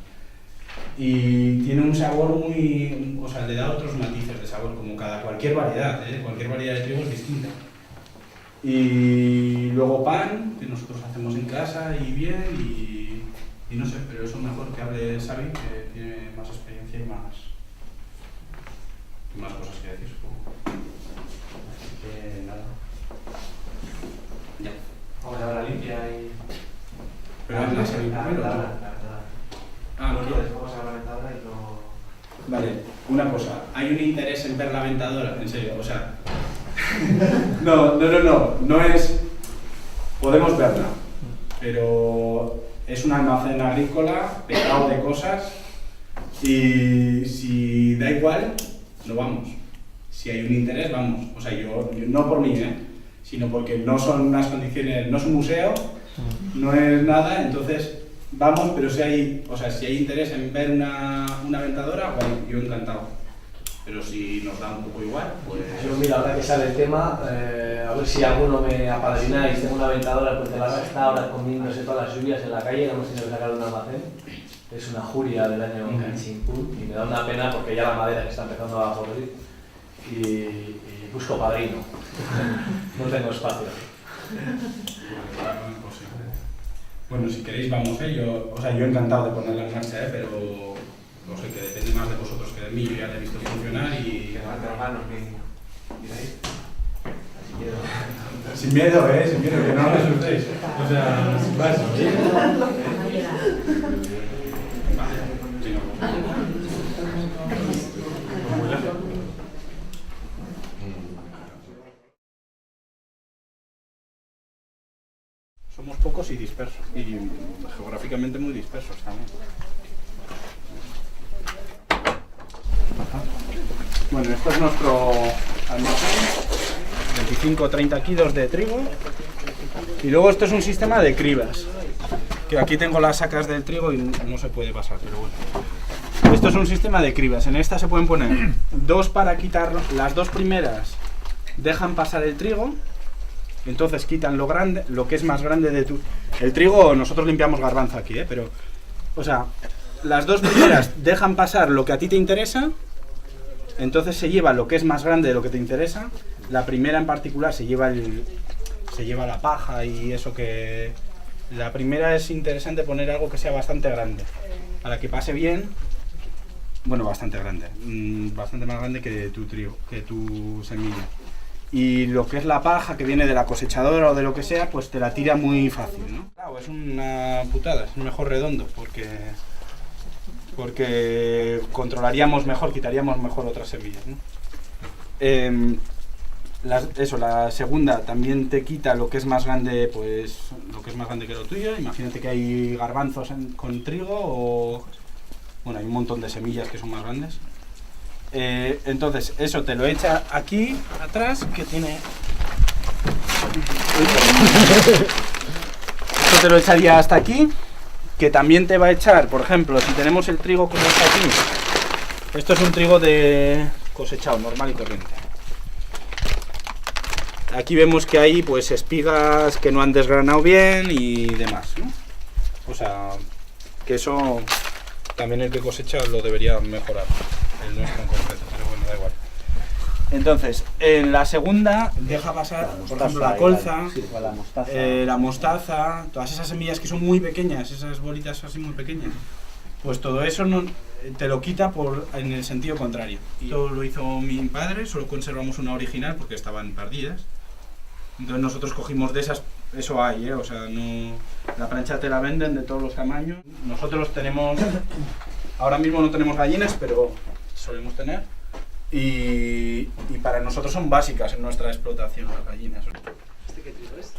Speaker 5: Y tiene un sabor muy, o sea, le da otros matices de sabor, como cualquier variedad, cualquier variedad de trigo es distinta. Y luego pan, que nosotros hacemos en casa y bien, y no sé, pero eso mejor que hable Xavi, que tiene más experiencia y más cosas que decir, supongo. Así que nada. Ya.
Speaker 4: Vamos a ver la limpia y...
Speaker 5: Pero habla Xavi primero.
Speaker 4: Lo quieres, vamos a ver la ventadora y no...
Speaker 5: Vale, una cosa, hay un interés en ver la ventadora, en serio, o sea... no es... Podemos verla, pero es un almacén agrícola pegado de cosas y si da igual, no vamos. Si hay un interés, vamos. O sea, yo no por mí, sino porque no son unas condiciones, no es un museo, no es nada, entonces... Vamos, pero si hay interés en ver una ventadora, bueno, yo encantado. Pero si nos da un poco igual, pues...
Speaker 4: Yo, mira, ahora que sale el tema, a ver si alguno me apadrináis. Tengo una ventadora, pues la está ahora comiéndose todas las lluvias en la calle, la hemos tenido que sacar de un almacén. Es una Juria del año Chimpún y me da una pena porque ya la madera que está empezando a podrir y busco padrino. No tengo espacio.
Speaker 5: Bueno, si queréis vamos, yo encantado de ponerla en marcha, pero no sé, que depende más de vosotros que de mí. Yo ya la he visto funcionar y...
Speaker 4: Que levante las manos, mira ahí.
Speaker 5: Sin miedo, sin miedo, que no os asustéis. O sea, sin paso. somos pocos y dispersos, y geográficamente muy dispersos también. Bueno, esto es nuestro almacén, 25 o 30 kilos de trigo, y luego esto es un sistema de cribas, que aquí tengo las sacas del trigo y no se puede pasar, pero bueno. Esto es un sistema de cribas, en esta se pueden poner dos para quitar, las dos primeras dejan pasar el trigo, entonces quitan lo grande, lo que es más grande de tu... El trigo, nosotros limpiamos garbanzo aquí, pero... O sea, las dos primeras dejan pasar lo que a ti te interesa, entonces se lleva lo que es más grande de lo que te interesa, la primera en particular se lleva la paja y eso que... La primera es interesante poner algo que sea bastante grande, para que pase bien, bueno, bastante grande, bastante más grande que tu trigo, que tu semilla. Y lo que es la paja que viene de la cosechadora o de lo que sea, pues te la tira muy fácil, ¿no? Claro, es una putada, es mejor redondo, porque controlaríamos mejor, quitaríamos mejor otras semillas, ¿no? La segunda también te quita lo que es más grande, pues lo que es más grande que lo tuyo. Imagínate que hay garbanzos con trigo o... Bueno, hay un montón de semillas que son más grandes. Entonces, eso te lo echa aquí, atrás, que tiene... Esto te lo echaría hasta aquí, que también te va a echar, por ejemplo, si tenemos el trigo como está aquí. Esto es un trigo de cosechado, normal y corriente. Aquí vemos que hay pues espigas que no han desgranado bien y demás, ¿no? O sea, que eso también el que cosecha lo debería mejorar, el nuestro en concreto, pero bueno, da igual. Entonces, en la segunda deja pasar, por ejemplo, la colza, la mostaza, todas esas semillas que son muy pequeñas, esas bolitas así muy pequeñas, pues todo eso no, te lo quita en el sentido contrario. Esto lo hizo mi padre, solo conservamos una original porque estaban perdidas. Entonces nosotros cogimos de esas, eso hay, o sea, no, la plancha te la venden de todos los tamaños. Nosotros tenemos, ahora mismo no tenemos gallinas, pero solemos tener. Y para nosotros son básicas en nuestra explotación las gallinas.
Speaker 4: ¿Este qué trigo es?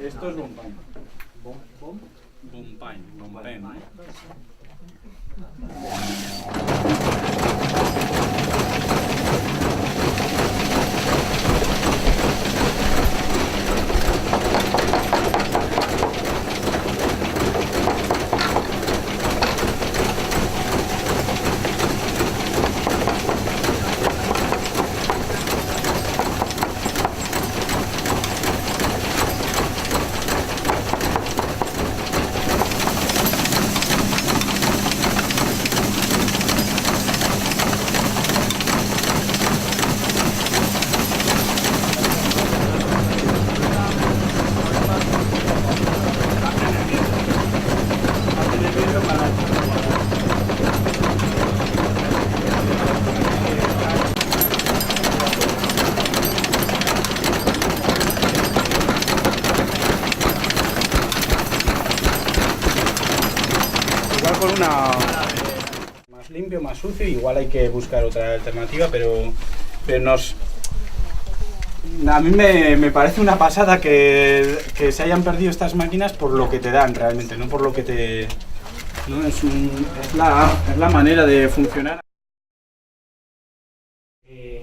Speaker 5: Esto es Bompain. Bompain. Más limpio, más sucio, igual hay que buscar otra alternativa, pero a mí me parece una pasada que se hayan perdido estas máquinas por lo que te dan realmente, no por lo que te... ¿no? Es la manera de funcionar.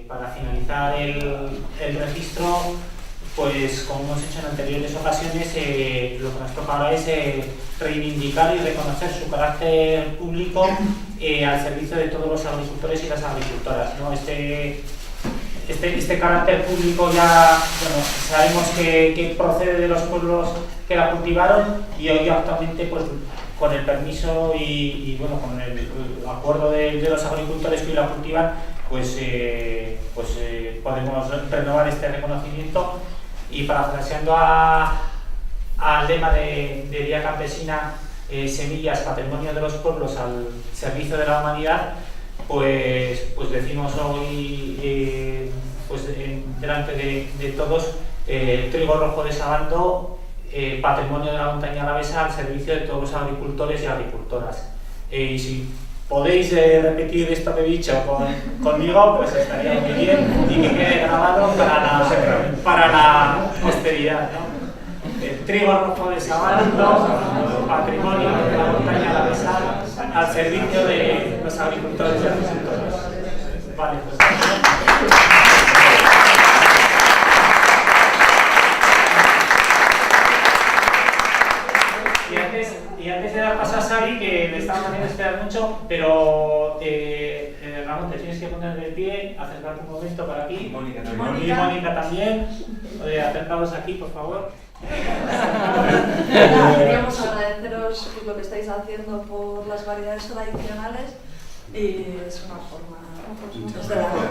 Speaker 2: Para finalizar el registro, pues como hemos hecho en anteriores ocasiones, lo que nos toca ahora es reivindicar y reconocer su carácter público al servicio de todos los agricultores y las agricultoras, ¿no? Este carácter público ya, bueno, sabemos que procede de los pueblos que la cultivaron y hoy actualmente, pues con el permiso y bueno, con el acuerdo de los agricultores que hoy la cultivan, pues podemos renovar este reconocimiento. Y parafraseando al lema de Día Campesina, semillas, patrimonio de los pueblos al servicio de la humanidad, pues decimos hoy, delante de todos, trigo rojo de Sabando, patrimonio de la montaña alavesa al servicio de todos los agricultores y agricultoras. Y si podéis repetir esto que he dicho conmigo, pues estaría muy bien y que quede grabado para la posteridad, ¿no? trigo rojo de Sabando, patrimonio de la montaña alavesana, al servicio de los agricultores y agricultoras. Vale, pues. Y antes de dar paso a Sari, que me estamos haciendo esperar mucho, pero Ramón, te tienes que poner de pie, acercarte un momento para aquí.
Speaker 3: Mónica
Speaker 2: Y Mónica también. Acercaos aquí, por favor.
Speaker 7: Queríamos agradeceros lo que estáis haciendo por las variedades tradicionales y es una forma de dar.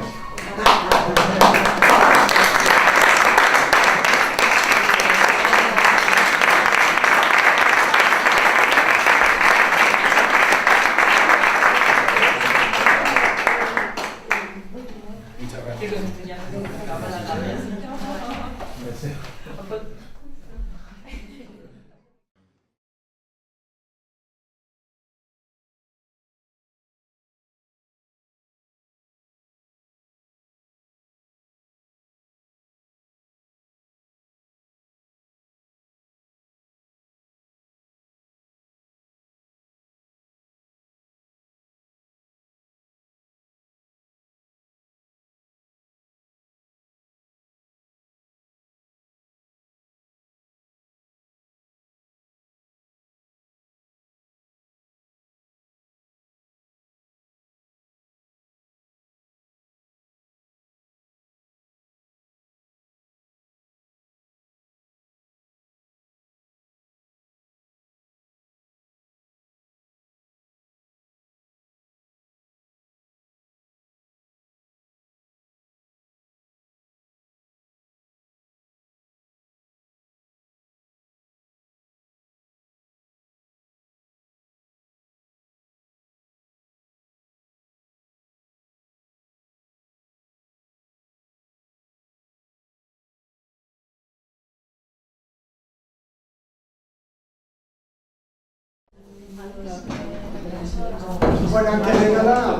Speaker 8: Bueno, antes de nada,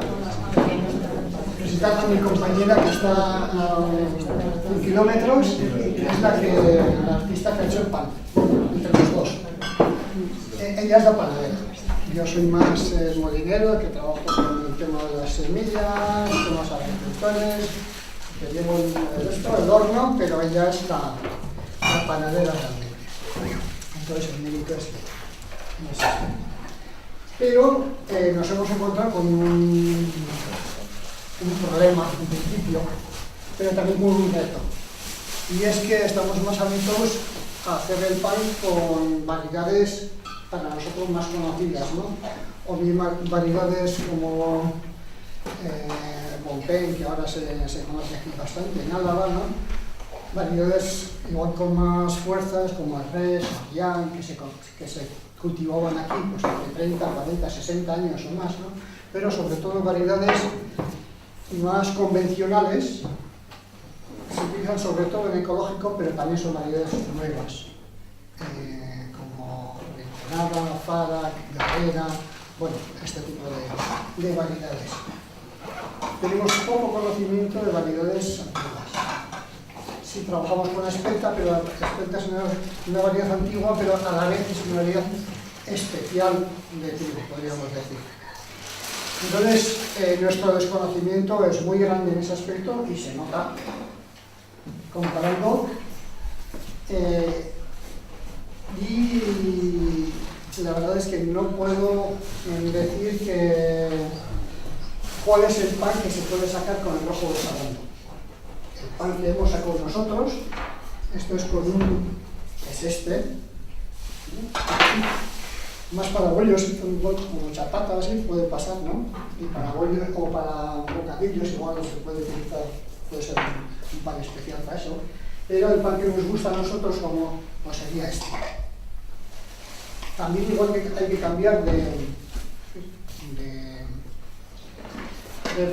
Speaker 8: presentar a mi compañera que está a 100 kilómetros, que es la artista que ha hecho el pan, entre los dos. Ella es la panadera. Yo soy más molinero, el que trabajo con el tema de las semillas, con los agricultores, que llevo el horno, pero ella es la panadera también. Entonces el mérito es pero nos hemos encontrado con un problema en principio, pero también con un reto. Y es que estamos más habituados a hacer el pan con variedades para nosotros más conocidas, ¿no? O bien variedades como Bonpen, que ahora se conoce aquí bastante en Álava, ¿no? Variedades igual con más fuerzas, como el Res, Avián, que se cultivaban aquí pues, hace 30, 40, 60 años o más, ¿no? Pero sobre todo variedades más convencionales, se utilizan sobre todo en ecológico, pero también son variedades nuevas, como Renconada, Fara, Guerrera, bueno, este tipo de variedades. Tenemos poco conocimiento de variedades antiguas. Sí, trabajamos con Espelta, pero la Espelta es una variedad antigua, pero a la vez es una variedad especial de trigo, podríamos decir. Entonces, nuestro desconocimiento es muy grande en ese aspecto y se nota comparando. Y la verdad es que no puedo decir cuál es el pan que se puede sacar con el rojo de Sabando. El pan que hemos sacado nosotros, esto es es este, más para bollos, como chapata, así puede pasar, ¿no? Y para bollos o para bocadillos igual se puede utilizar, puede ser un pan especial para eso, pero el pan que nos gusta a nosotros como pues sería este. También igual que hay que cambiar de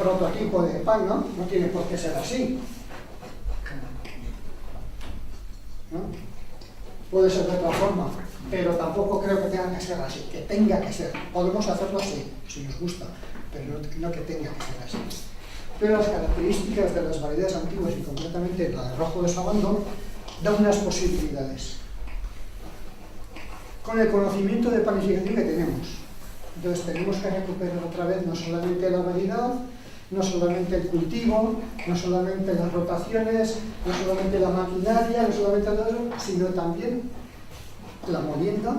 Speaker 8: prototipo de pan, ¿no? No tiene por qué ser así, ¿no? Puede ser de otra forma, pero tampoco creo que tenga que ser así, que tenga que ser. Podemos hacerlo así, si nos gusta, pero no que tenga que ser así. Pero las características de las variedades antiguas y concretamente la de rojo de Sabando da unas posibilidades. con el conocimiento de panificación que tenemos. Entonces tenemos que recuperar otra vez no solamente la variedad, no solamente el cultivo, no solamente las rotaciones, no solamente la maquinaria, no solamente todo eso, sino también la molienda,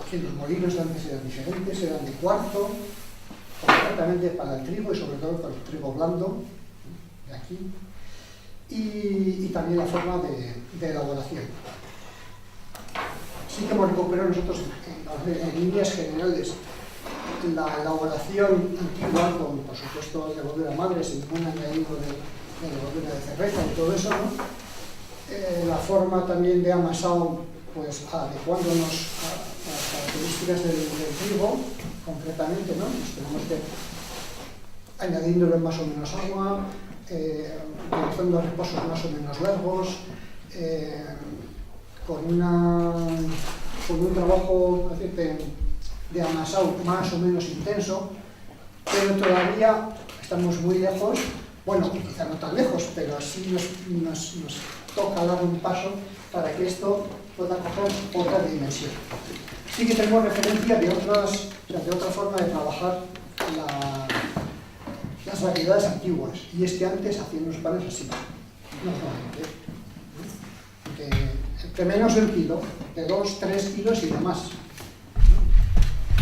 Speaker 8: que los molinos antes eran diferentes, eran de cuarzo, concretamente para el trigo y sobre todo para el trigo blando, de aquí, y también la forma de elaboración. Sí que hemos recuperado nosotros en líneas generales la elaboración antigua, con por supuesto levadura madre, sin ningún añadido de levadura de cerveza y todo eso, ¿no? La forma también de amasado, pues adecuándonos a las características del trigo, concretamente, ¿no? Pues tenemos que añadiéndole más o menos agua, realizando reposos más o menos largos, con un trabajo de amasado más o menos intenso, pero todavía estamos muy lejos, bueno, quizá no tan lejos, pero sí nos toca dar un paso para que esto pueda coger otra dimensión. Sí que tenemos referencia de otra forma de trabajar las variedades antiguas, y es que antes hacían los panes así, normalmente, de menos el kilo, de 2, 3 kilos y demás.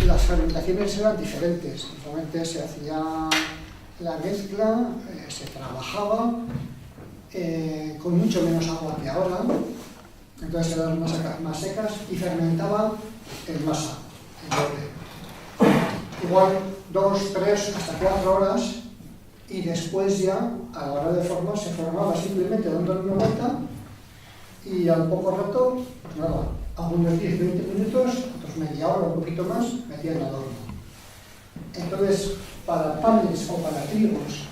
Speaker 8: Las fermentaciones eran diferentes, normalmente se hacía la mezcla, se trabajaba con mucho menos agua que ahora, entonces eran más secas y fermentaba en masa, en doble. Igual 2, 3, hasta 4 horas, y después ya, a la hora de formar, se formaba simplemente dándole una vuelta, y al poco rato, pues nada, algunos 10-20 minutos, otros media hora, un poquito más, metían al horno. Entonces, para panes o para trigos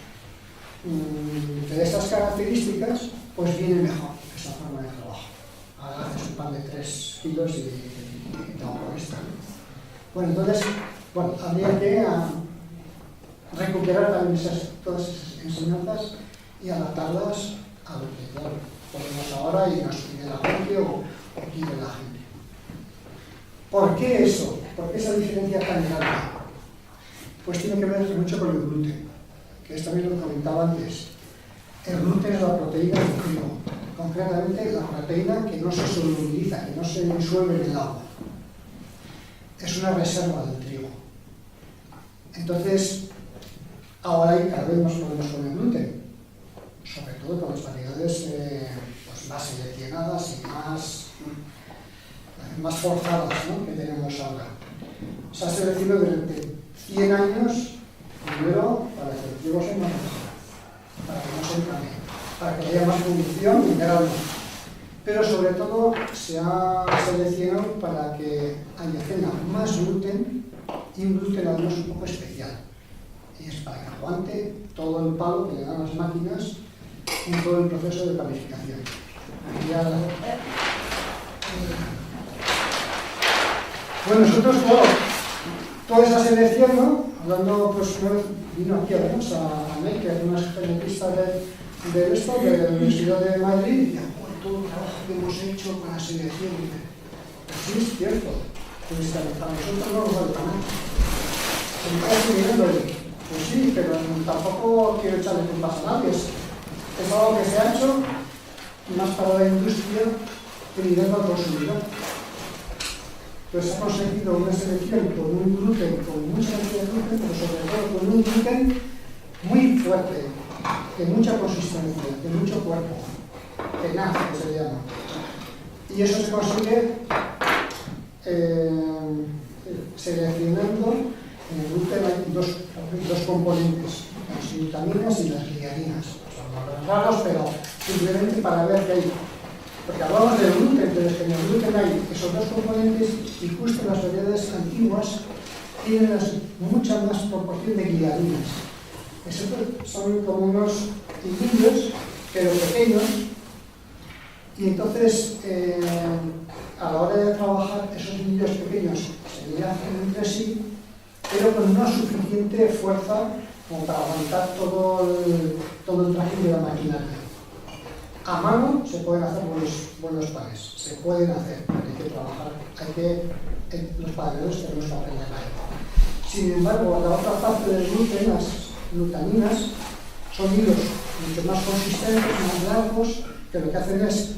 Speaker 8: de estas características, pues viene mejor esa forma de trabajo. Ahora haces un pan de 3 kilos y te hago esta. Bueno, entonces, habría que recuperar también todas esas enseñanzas y adaptarlas a lo que, claro, ponemos ahora y nos pide la gente o quiere la gente. ¿Por qué eso? ¿Por qué esa diferencia tan grande? Pues tiene que ver mucho con el gluten, que es también lo que comentaba antes. El gluten es la proteína del trigo, concretamente la proteína que no se solubiliza, que no se disuelve en el agua. Es una reserva del trigo. Entonces, ahora hay cada vez más problemas con el gluten, sobre todo con las variedades pues más seleccionadas y más forzadas, ¿no?, que tenemos ahora. Se ha seleccionado durante 100 años, primero, para que el trigo sea más mejor, para que no se encame, para que haya más producción y grano. Pero sobre todo se ha seleccionado para que tenga más gluten, y un gluten además un poco especial. Y es para que aguante todo el palo que le dan las máquinas en todo el proceso de panificación. Bueno, nosotros, claro, toda esa selección, ¿no? Hablando, pues, vino aquí además a Maker, una genetista de la Universidad de Madrid, y decía, todo el trabajo que hemos hecho con la selección. Pues sí, es cierto, pues para nosotros no nos vale nada. Se me está mirándole. Pues sí, pero tampoco quiero echarle culpas a nadie. Es algo que se ha hecho más para la industria que mirando al consumidor. Pues ha conseguido una selección con un gluten, con mucha cantidad de gluten, pero sobre todo con un gluten muy fuerte, de mucha consistencia, de mucho cuerpo, tenaz, que se llama. Y eso se consigue seleccionando en el gluten hay dos componentes, las glutaminas y las gliadinas. Son raros, pero simplemente para ver qué hay. Porque hablamos del gluten, pero es que en el gluten hay esos dos componentes y justo en las variedades antiguas tienen mucha más proporción de gliadinas. Esos son como unos hilillos, pero pequeños, y entonces a la hora de trabajar esos hilillos pequeños se enlazan entre sí, pero con una suficiente fuerza como para aguantar todo el trajín de la maquinaria. A mano se pueden hacer buenos panes, se pueden hacer, porque que trabajar, los panaderos tenemos que aprender a eso. Sin embargo, la otra parte del gluten, las glutaminas, son hilos mucho más consistentes, más largos, que lo que hacen es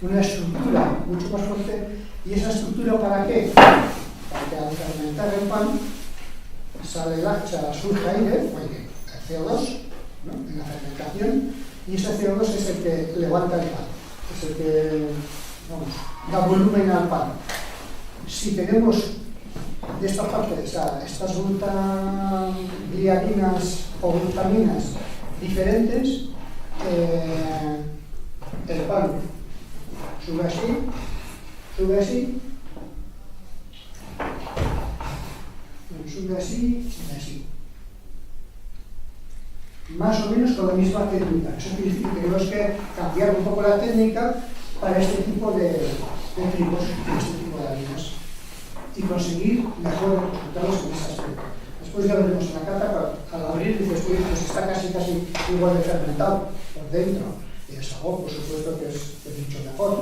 Speaker 8: una estructura mucho más fuerte. ¿Y esa estructura para qué? Para que al fermentar el pan surge aire, el CO2, ¿no? En la fermentación, y ese CO2 es el que levanta el pan, es el que da volumen al pan. Si tenemos de esta parte, estas gliadinas o glutaminas diferentes, el pan sube así, sube así, sube así y así. Más o menos con la misma técnica. Eso quiere decir que tenemos que cambiar un poco la técnica para este tipo de trigos, este tipo de harinas, y conseguir mejores resultados en ese aspecto. Después ya veremos en la cata, al abrir dices, pues está casi igual de fermentado por dentro, y el sabor, por supuesto, que es mucho mejor.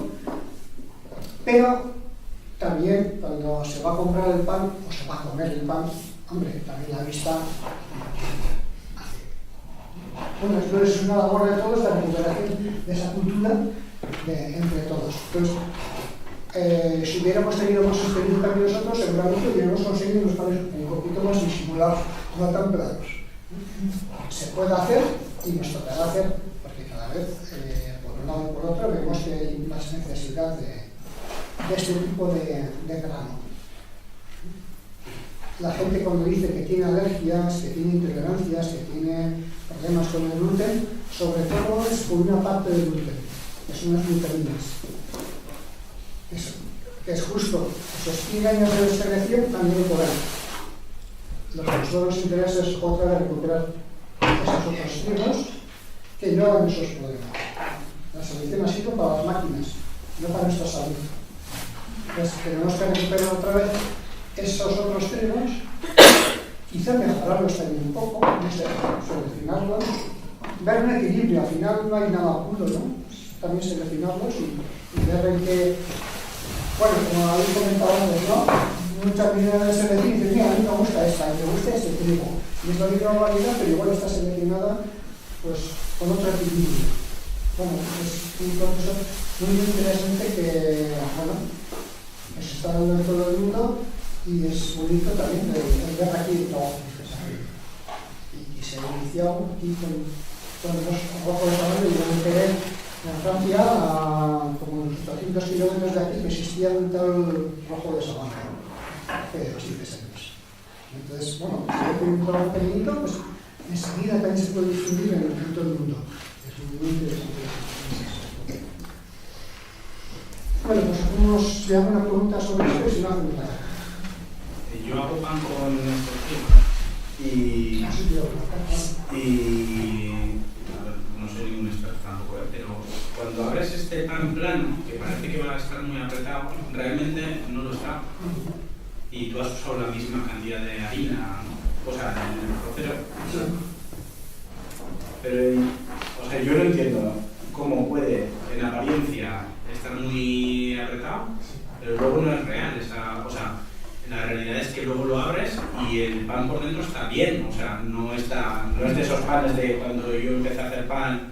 Speaker 8: Pero también cuando se va a comprar el pan, o se va a comer el pan, hombre, también la vista hace. Bueno, esto es una labor de todos, la recuperación de esa cultura entre todos. Entonces, si hubiéramos tenido más experiencia también nosotros, seguramente hubiéramos conseguido unos panes un poquito más disimulados, no tan planos. Se puede hacer y nos tocará hacer, porque cada vez, por un lado y por otro, vemos que hay más necesidad de este tipo de grano. La gente cuando dice que tiene alergias, que tiene intolerancias, que tiene problemas con el gluten, sobre todo es por una parte del gluten, que son las glutaminas. Eso, que es justo esos 100 años de selección también por ahí. Lo que a nosotros nos interesa es otra vez recuperar esos otros trigos que no dan esos problemas. La selección ha sido para las máquinas, no para nuestra salud. Entonces tenemos que recuperar otra vez esos otros trigos, quizá mejorarlos también un poco, no sé, seleccionarlos, ver un equilibrio. Al final no hay nada puro, ¿no? También seleccionarlos y ver en qué. Bueno, como habéis comentado antes, ¿no? Muchas unidades se le dicen, mira, a mí me gusta esta, y me gusta este trigo. Y es la misma variedad, pero igual está seleccionada pues, con otro equilibrio. Bueno, es un proceso muy interesante que, bueno, se está dando en todo el mundo y es bonito también el ver aquí el trabajo necesario. Y se ha iniciado aquí con los rojos de sabor, y yo me quedé en Francia, como unos 800 kilómetros de aquí, que existía un tal rojo de sabana, hace 2 años. Entonces, bueno, si hay un trabajo pequeñito, pues enseguida también se puede difundir en todo el mundo. Es muy interesante. Bueno, pues hacemos, si hago una pregunta sobre esto y si no hacen una.
Speaker 5: Yo hago pan con estos temas y no soy ningún experto tampoco, pero cuando abres este pan plano, que parece que va a estar muy apretado, realmente no lo está. Y tú has usado la misma cantidad de harina, o sea, en el proceso. Pero, o sea, yo no entiendo cómo puede, en apariencia, estar muy apretado, pero luego no es real. O sea, la realidad es que luego lo abres y el pan por dentro está bien, o sea, no es de esos panes de cuando yo empecé a hacer pan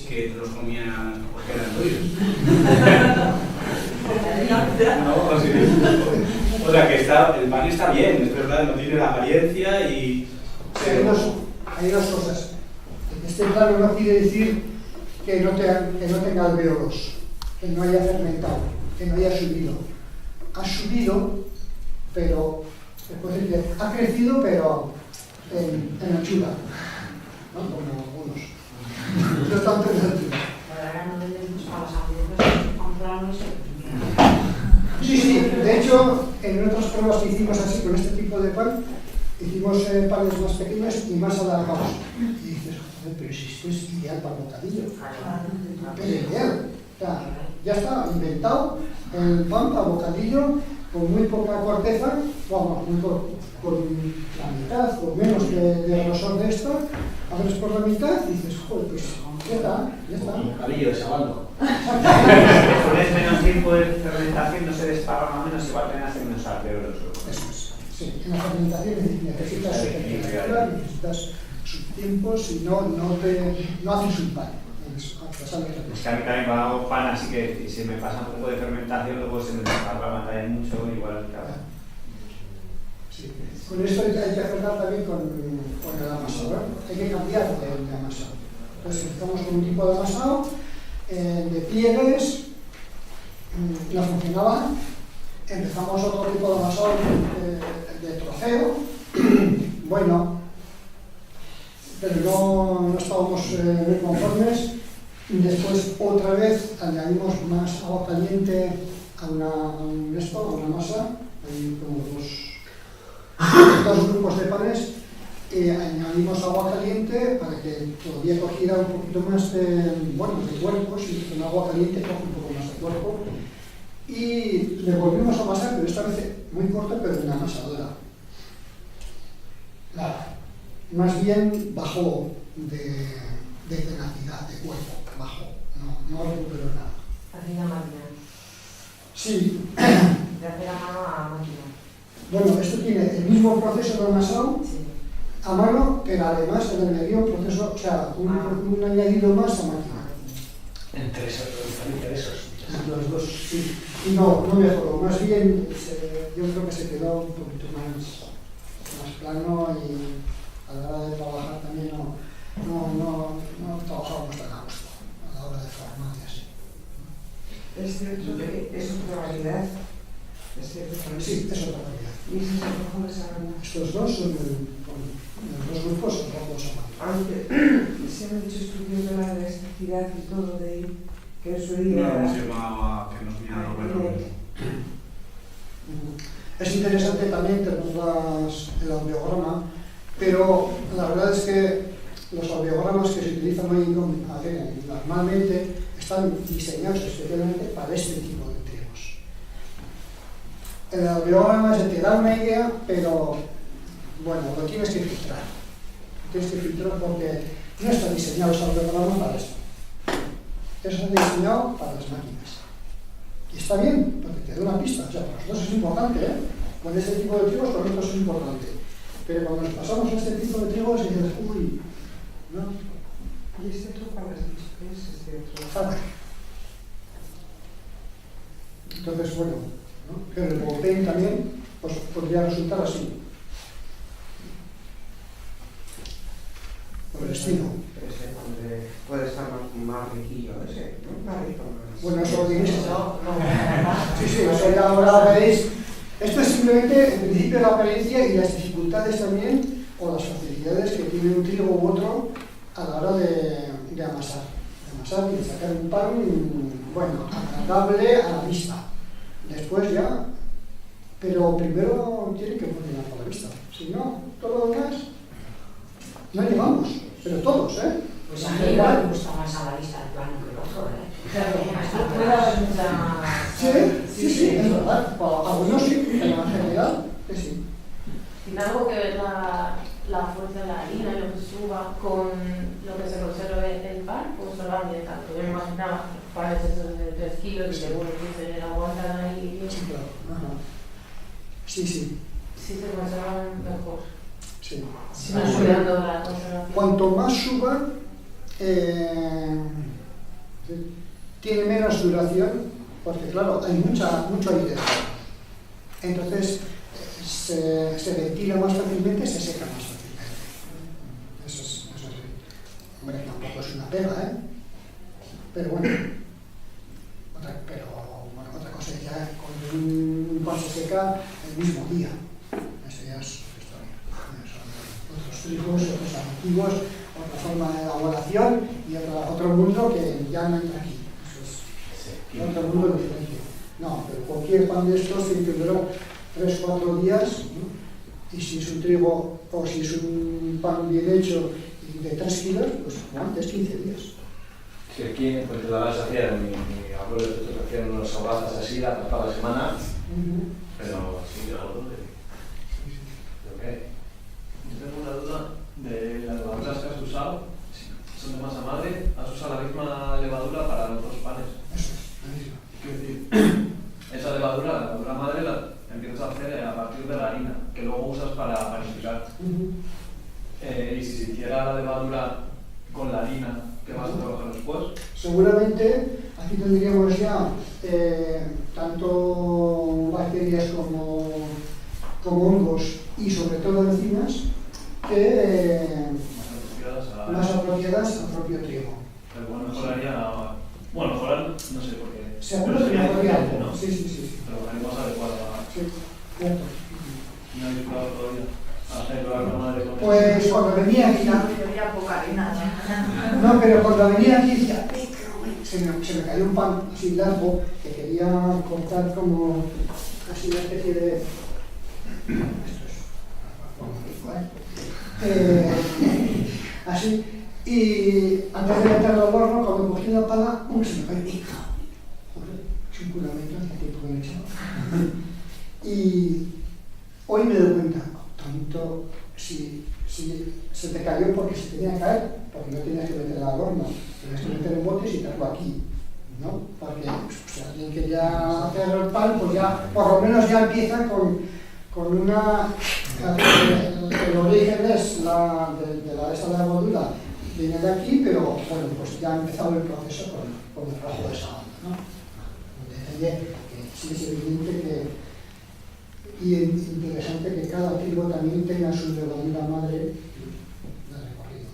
Speaker 5: que te los comías porque eran tuyos. No, así es. O sea, que el pan está bien, es verdad, no tiene la apariencia y...
Speaker 8: Hay dos cosas. Este plano no quiere decir que no tenga alvéolos, que no haya fermentado, que no haya subido. Ha subido, pero después ha crecido, pero en anchura, ¿no? Como algunos. No tanto en altura. Sí, de hecho, en otras pruebas que hicimos así con este tipo de pan, hicimos panes más pequeños y más alargados. Y dices, joder, pero si esto es ideal para bocadillo. Es ideal. O sea, ya está inventado el pan para bocadillo con muy poca corteza, vamos, con la mitad o menos de grosor de esto, abres por la mitad y dices, joder, pues ya está.
Speaker 4: Bocadillo de sabano.
Speaker 2: menos tiempo de fermentación no se desparrama menos, igual que hace menos alveolos.
Speaker 8: Eso es. Sí, en la fermentación necesitas temperatura, necesitas subtiempos y no haces un pan.
Speaker 2: Es que a mí también cuando hago pan, así que si me pasa un poco de fermentación, luego se me desparrama también mucho, igual claro.
Speaker 8: Sí. Con esto hay que hacerlo también con el amasado, ¿eh? Hay que cambiar de amasado. Entonces empezamos con un tipo de amasado de pliegues, no funcionaba. Empezamos otro tipo de amasado de troceo, bueno, pero no estábamos muy conformes. Después otra vez añadimos más agua caliente a una masa, hay como dos grupos de panes, añadimos agua caliente para que todavía cogiera un poquito más de cuerpo, si con agua caliente coge un poco más de cuerpo. Y le volvimos a amasar, pero esta vez muy corto, pero en una amasadora. Más bien bajó de tenacidad, de cuerpo, bajó, no recuperó nada.
Speaker 9: Hacía máquina.
Speaker 8: Sí.
Speaker 9: De hacer a mano a máquina.
Speaker 8: Bueno, esto tiene el mismo proceso de amasado a mano, pero además se le añadió un proceso, o sea, un añadido más a máquina.
Speaker 4: Entre esos, diferencia de esos.
Speaker 8: Los dos, sí. Y no mejoró, más bien yo creo que se quedó un poquito más plano y a la hora de trabajar también no trabajábamos tan a gusto a la hora de formar y así.
Speaker 9: ¿Es cierto que es otra variedad? ¿Es cierto?
Speaker 8: Sí, es otra variedad.
Speaker 9: ¿Y ese es el rojo de Sabana?
Speaker 8: Estos dos son los dos grupos son rojos a mano.
Speaker 9: Se han hecho estudios de la elasticidad y todo de que eso
Speaker 5: No hemos llegado a que nos miran los verlos.
Speaker 8: Es interesante también tener el alveograma, pero la verdad es que los alveogramas que se utilizan hoy en Atenas normalmente están diseñados especialmente para este tipo de trigos. El alveograma te da una idea, pero bueno, lo tienes que filtrar. Tienes que filtrar porque no está diseñado ese alveograma para esto. Está diseñado para las máquinas. Y está bien, porque te da una pista. O sea, para nosotros es importante, ¿eh? Con este tipo de trigos, para nosotros es importante. Pero cuando nos pasamos a este tipo de trigos, dices, uy, ¿no?
Speaker 9: ¿Y este otro cuál has dicho que es este otro?
Speaker 8: Fatal. Entonces, bueno, ¿no? Pero el Bouteille también pues, podría resultar así. Por el estilo.
Speaker 9: Puede estar más riquillo ese, ¿no? Más rico.
Speaker 8: Bueno, eso lo diréis. Sí, eso ya ahora veréis. Esto es simplemente el principio de la apariencia y las dificultades también, o las facilidades que tiene un trigo u otro a la hora de amasar. De amasar y de sacar un pan, bueno, agradable a la vista. Después ya, pero primero tiene que funcionar por la vista. Si no, todo lo demás no llegamos, pero todos, ¿eh?
Speaker 9: Pues a mí igual me gusta más a la vista el plano que el otro, ¿eh?
Speaker 8: Sí, es verdad. Algunos sí, pero en general, que sí.
Speaker 10: ¿Tiene algo que ver la fuerza de la harina y lo que suba con lo que se conserve el pan? ¿O solo van directamente? Yo me imaginaba panes esos de 3 kilos y seguro que se aguantan ahí.
Speaker 8: Sí, claro. Ajá. Sí.
Speaker 10: Sí, se conservan mejor.
Speaker 8: Sí.
Speaker 10: Si no cuidando de la conservación.
Speaker 8: Cuanto más suba, tiene menos duración, porque claro, hay mucho aire. Entonces se ventila más fácilmente, se seca más fácilmente. Eso es. Hombre, tampoco es una pega, ¿eh? Pero bueno, otra cosa es ya con un pan se seca el mismo día. Eso ya es otra historia. Otros trigos, otros aditivos, otra forma de elaboración y otro mundo que ya no entra aquí. Eso es otro mundo diferente. No, pero cualquier pan de estos tiene que durar 3-4 días, ¿no? Y si es un trigo o si es un pan bien hecho de 3 kilos, pues antes 15 días.
Speaker 4: Sí, aquí en Puente de la hacían mi abuelo hacían unas abrazas así a toda la semana, pero sí, algo de lo que hay.
Speaker 3: Yo tengo una duda de las levaduras que has usado. Son de masa madre. ¿Has usado la misma levadura para los dos panes?
Speaker 8: Eso es, la misma.
Speaker 3: Quiero decir,
Speaker 4: soldadura con la harina que vas a trabajar después?
Speaker 8: Seguramente aquí tendríamos ya tanto bacterias como hongos y sobre todo enzimas que más apropiadas al propio trigo.
Speaker 4: Pero bueno, mejoraría, bueno, mejorar, no sé por qué.
Speaker 8: Seguro que mejoraría algo, ¿no? Sí.
Speaker 4: Pero más adecuada.
Speaker 8: Sí, cierto.
Speaker 4: No he disfrutado todavía. Hacer la madre con
Speaker 8: Pues cuando venía aquí,
Speaker 7: Había poca harina.
Speaker 8: no, pero cuando venía aquí decía, se me cayó un pan así largo que quería cortar como casi una especie de... Esto es así, y antes de meterlo al horno, cuando cogí la pala, se me cayó y joder, es un culamento, hace tiempo que lo he echado. Y hoy me doy cuenta, tanto si se te cayó porque se tenía que caer, porque no tienes que meterla al horno, tienes que meter en botes y echarlo aquí, ¿no? Porque si alguien quería hacer el pan, pues ya, por lo menos ya empieza con una... El origen es de la moldura, viene de aquí, pero bueno, pues ya ha empezado el proceso con el rajo de esa onda, ¿no? Que sí es evidente y interesante que cada trigo también tenga su levadura madre de recorrido.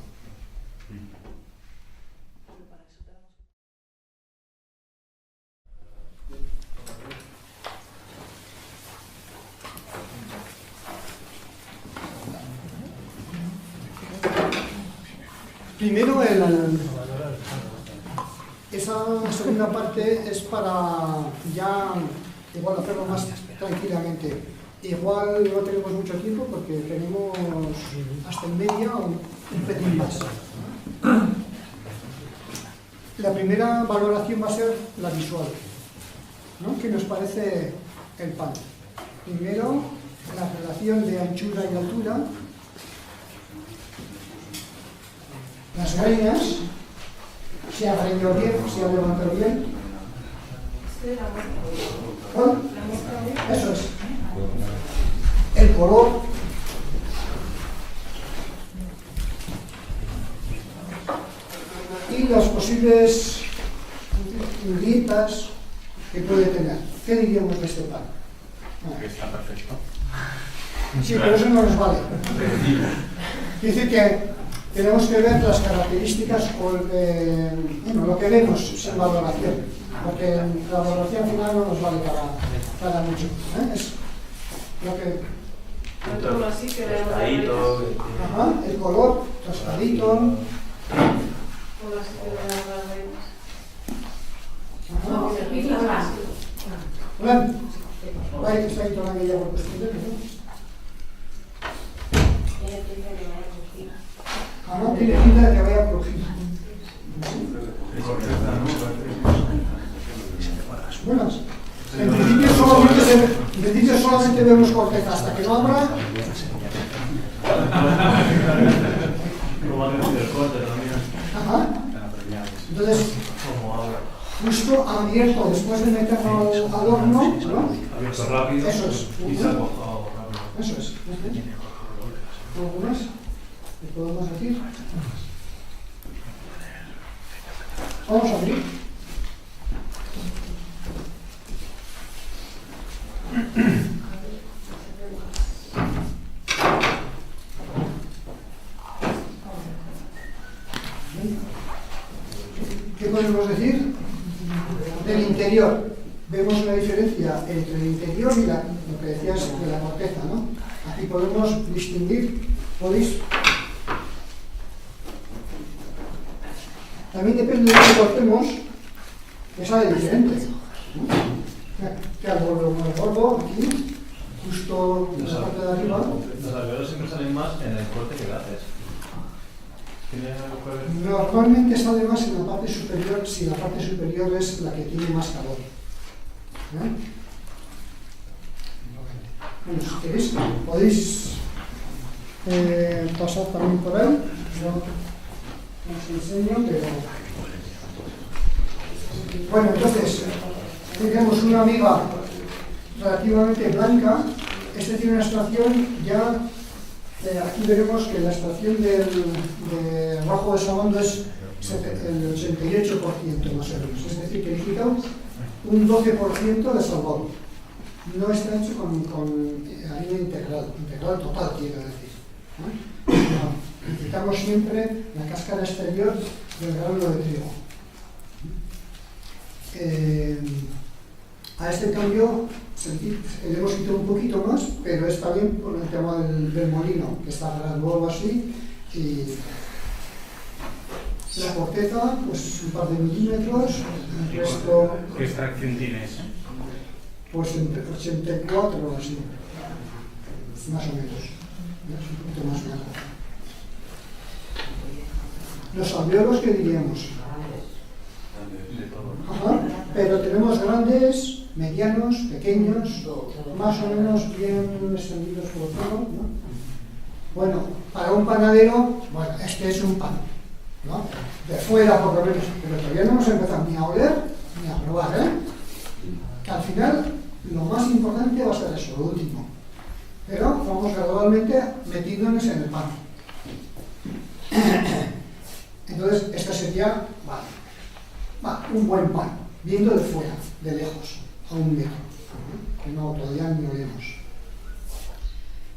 Speaker 8: Primero, esa segunda parte es para ya igual hacerlo más tranquilamente. Igual no tenemos mucho tiempo porque tenemos hasta el media o un pelín más. La primera valoración va a ser la visual, ¿no? ¿Qué nos parece el pan? Primero, la relación de anchura y altura. Las greñas, si ha greñado bien, si ha levantado bien. ¿Cuál? Eso es. El color. Y las posibles grietas que puede tener. ¿Qué diríamos de este pan?
Speaker 3: Está perfecto.
Speaker 8: Sí, pero eso no nos vale. Dice que tenemos que ver las características, bueno, lo que vemos sin valoración, porque la valoración final no nos vale para mucho. Es lo que...
Speaker 10: Así que
Speaker 3: Tostadito.
Speaker 8: Ajá, el color, tostadito. Hola. Vaya que está ahí tomando ya por cuestión, ¿no? No tiene pinta de que vaya crujir. Buenas. En principio solamente vemos corteza hasta que no abra. Ajá. Entonces, justo abierto después de meterlo al horno, ¿no?
Speaker 4: Abierto rápido.
Speaker 8: Eso es.
Speaker 4: Y se ha cojado rápido.
Speaker 8: Eso es. ¿Algo más? ¿Qué podemos decir? Vamos a abrir. ¿Qué podemos decir? Del interior. Vemos una diferencia entre el interior y lo que decías de la corteza, ¿no? Aquí podemos distinguir, ¿podéis? También depende de lo que cortemos, que sale diferente. Que algo lo gordo aquí, justo en la parte de arriba.
Speaker 4: Los alveolos siempre salen más en el corte que le haces.
Speaker 8: Normalmente sale más en la parte superior, si la parte superior es la que tiene más calor. Bueno, si queréis, podéis pasar también por ahí. Yo os enseño, pero... Bueno, entonces, tenemos una miga relativamente blanca. Este tiene una extracción ya Aquí veremos que la extracción de Bajo de Sabondo es el 88% más o menos, es decir, que le quita un 12% de sabor. No está hecho con harina integral total, quiero decir. No, quitamos siempre la cáscara exterior del grano de trigo. A este cambio le hemos quitado un poquito más, pero está bien por el tema del molino, que está graduado así, y la corteza, pues un par de milímetros, el resto...
Speaker 5: ¿Qué extracción tienes?
Speaker 8: Pues entre 84 o así, más o menos, es un poquito más largo. Los alvéolos, ¿qué diríamos? Ajá, pero tenemos grandes, medianos, pequeños, más o menos bien extendidos por todo, ¿no? Bueno, para un panadero, bueno, este es un pan, ¿no? De fuera por lo menos, pero todavía no hemos empezado ni a oler ni a probar, ¿eh? Que al final lo más importante va a ser eso, lo último. Pero vamos gradualmente metiéndonos en el pan. Entonces, esta sería, un buen pan, viendo de fuera, de lejos, a 1 metro, que no, todavía ni olemos.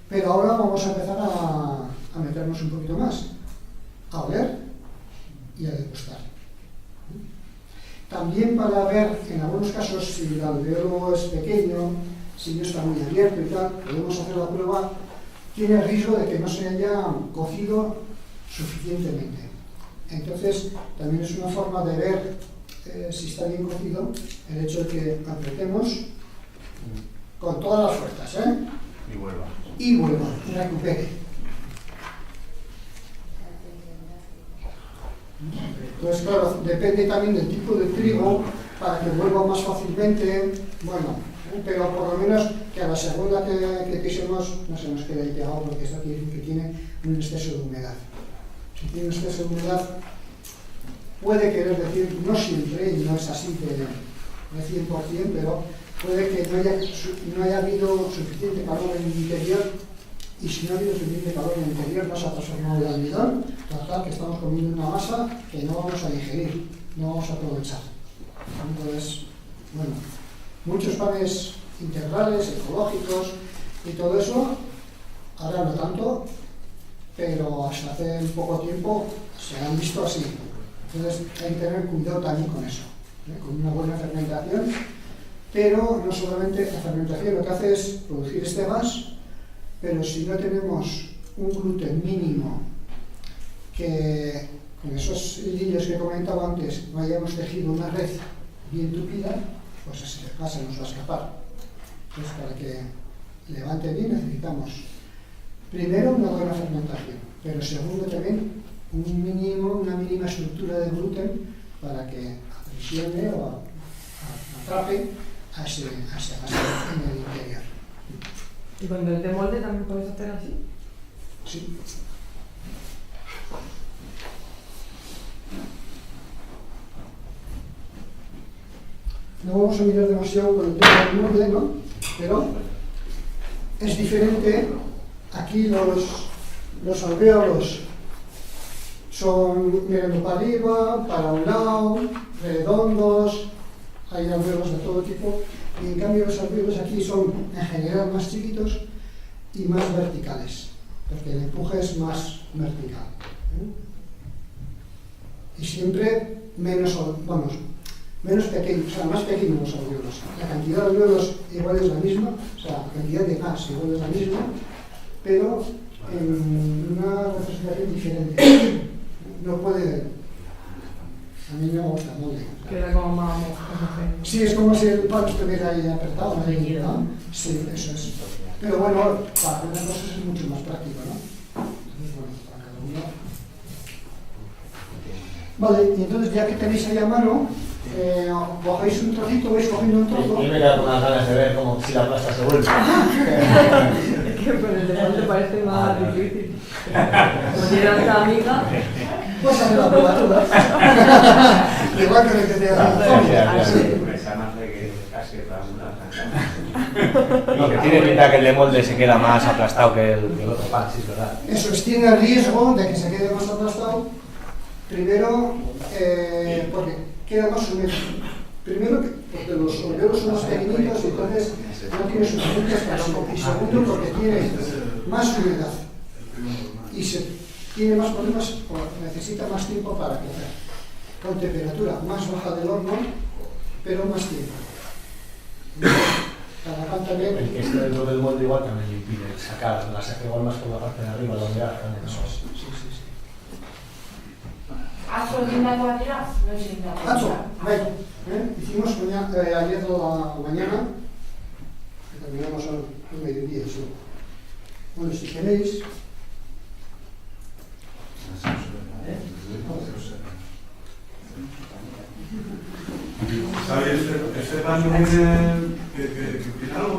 Speaker 8: Pero ahora vamos a empezar a meternos un poquito más, a oler y a degustar. También para ver, en algunos casos, si el alvéolo es pequeño, si no está muy abierto y tal, podemos hacer la prueba, tiene el riesgo de que no se haya cocido suficientemente. Entonces, también es una forma de ver si está bien cocido, el hecho de que apretemos con todas las fuerzas, ¿eh? Y vuelva, recupere. Entonces, claro, depende también del tipo de trigo para que vuelva más fácilmente, bueno, pero por lo menos que a la segunda que pisemos no se nos quede ahí pegado, porque esta quiere decir que tiene un exceso de humedad. Si tiene un exceso de humedad, puede querer decir, no siempre, y no es así de 100%, pero puede que no haya habido suficiente calor en el interior, y si no ha habido suficiente calor en el interior, no se ha transformado el almidón, total que estamos comiendo una masa que no vamos a digerir, no vamos a aprovechar. Entonces, bueno, muchos panes integrales, ecológicos y todo eso, ahora no tanto, pero hasta hace un poco tiempo se han visto así. Entonces hay que tener cuidado también con eso, con una buena fermentación, pero no solamente la fermentación lo que hace es producir este gas, pero si no tenemos un gluten mínimo, que con esos hilillos que comentaba antes no hayamos tejido una red bien tupida, pues ese gas se nos va a escapar. Entonces, para que levante bien necesitamos primero una buena fermentación, pero segundo también una mínima estructura de gluten para que aprisione o atrape a ese gas en el interior.
Speaker 9: ¿Y con el de molde también puedes hacer así?
Speaker 8: Sí. No vamos a mirar demasiado con el tema del molde, ¿no? Pero es diferente. Aquí los alvéolos son mirando para arriba, para un lado, redondos, hay alvéolos de todo tipo, y en cambio los alvéolos aquí son en general más chiquitos y más verticales, porque el empuje es más vertical. Y siempre menos pequeños, o sea, más pequeños los alvéolos. La cantidad de alvéolos igual es la misma, o sea, la cantidad de gas igual es la misma, pero en una representación diferente. No puede. A mí no me gusta el molde.
Speaker 9: Queda como más homogéneo.
Speaker 8: Sí, es como si el pan estuviera ahí apretado, ¿no? Sí, eso es. Pero bueno, para algunas cosas es mucho más práctico, ¿no? Entonces, bueno, para cada uno. Vale, y entonces ya que tenéis ahí a mano, cogéis un trocito, vais cogiendo un trozo.
Speaker 4: Yo me quedo con las ganas de ver como si la pasta se vuelve.
Speaker 9: Es que con el de molde parece más difícil. Como tiene esta amiga.
Speaker 8: Pues hacer la prueba toda. Igual que el que te da.
Speaker 3: casque para una
Speaker 4: No, que tiene pinta que el de molde se queda más aplastado que el otro pan, sí, es verdad.
Speaker 8: Eso es, tiene el riesgo de que se quede más aplastado. Primero, porque queda más húmedo. Primero, porque los hormigueros son más pequeñitos y entonces no tiene suficiente espacio. Y segundo, porque tiene más humedad y tiene más problemas o necesita más tiempo para crecer. Con temperatura más baja del horno, pero más tiempo. Cada pan también.
Speaker 4: El que esté dentro del molde igual también le impide sacar, la saca igual más por la parte de arriba, la humedad también.
Speaker 8: Eso es, sí.
Speaker 10: ¿Has ordenado atrás? No es
Speaker 8: Hacho, bueno, hicimos ayer toda la mañana, que terminamos al mediodía, sí. Bueno, si queréis.
Speaker 6: ¿Sabes? ¿Este pan no tiene que tiene algo?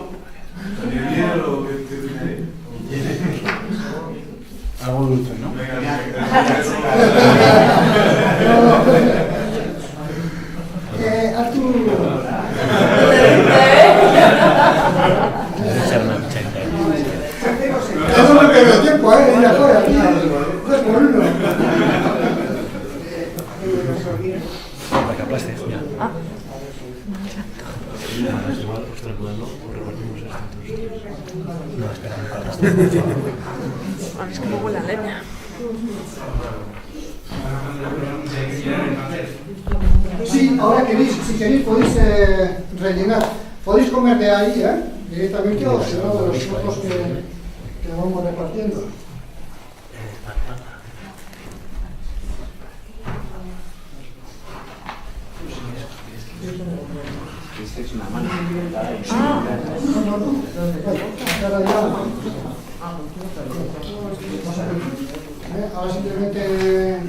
Speaker 6: ¿Tiene miel o qué tiene ahí?
Speaker 5: Algo dulce, ¿no?
Speaker 6: Venga,
Speaker 8: Arturo. No me pierdo tiempo, ya fue aquí. 2 por 1.
Speaker 4: Para que aplastes, ya. No, espera,
Speaker 9: Es como huele a leña.
Speaker 8: Sí, ahora queréis, si queréis podéis rellenar. Podéis comer de ahí, directamente, o si no, de los trozos que vamos repartiendo.
Speaker 3: Es una mano.
Speaker 8: Ahora simplemente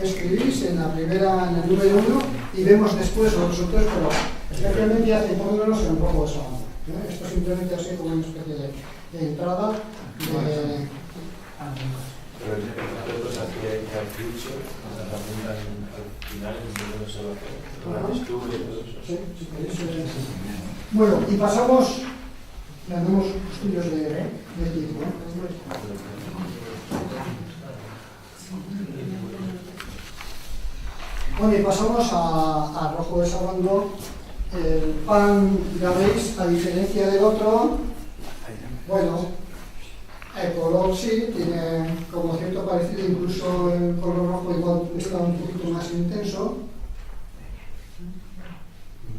Speaker 8: escribís en la primera, en el número 1 y vemos después los otros, pero especialmente ya centrándonos en un poco esa banda. Esto simplemente así como una especie de entrada de...
Speaker 3: Pero el cosas que has dicho, las apuntan al final, no se va a hacer.
Speaker 8: Sí, si queréis, bueno, y pasamos, le damos estudios de tiempo. Bueno, y pasamos a rojo de sabando. El pan, ya veis, a diferencia del otro, bueno, el color sí, tiene como cierto parecido, incluso el color rojo igual está un poquito más intenso.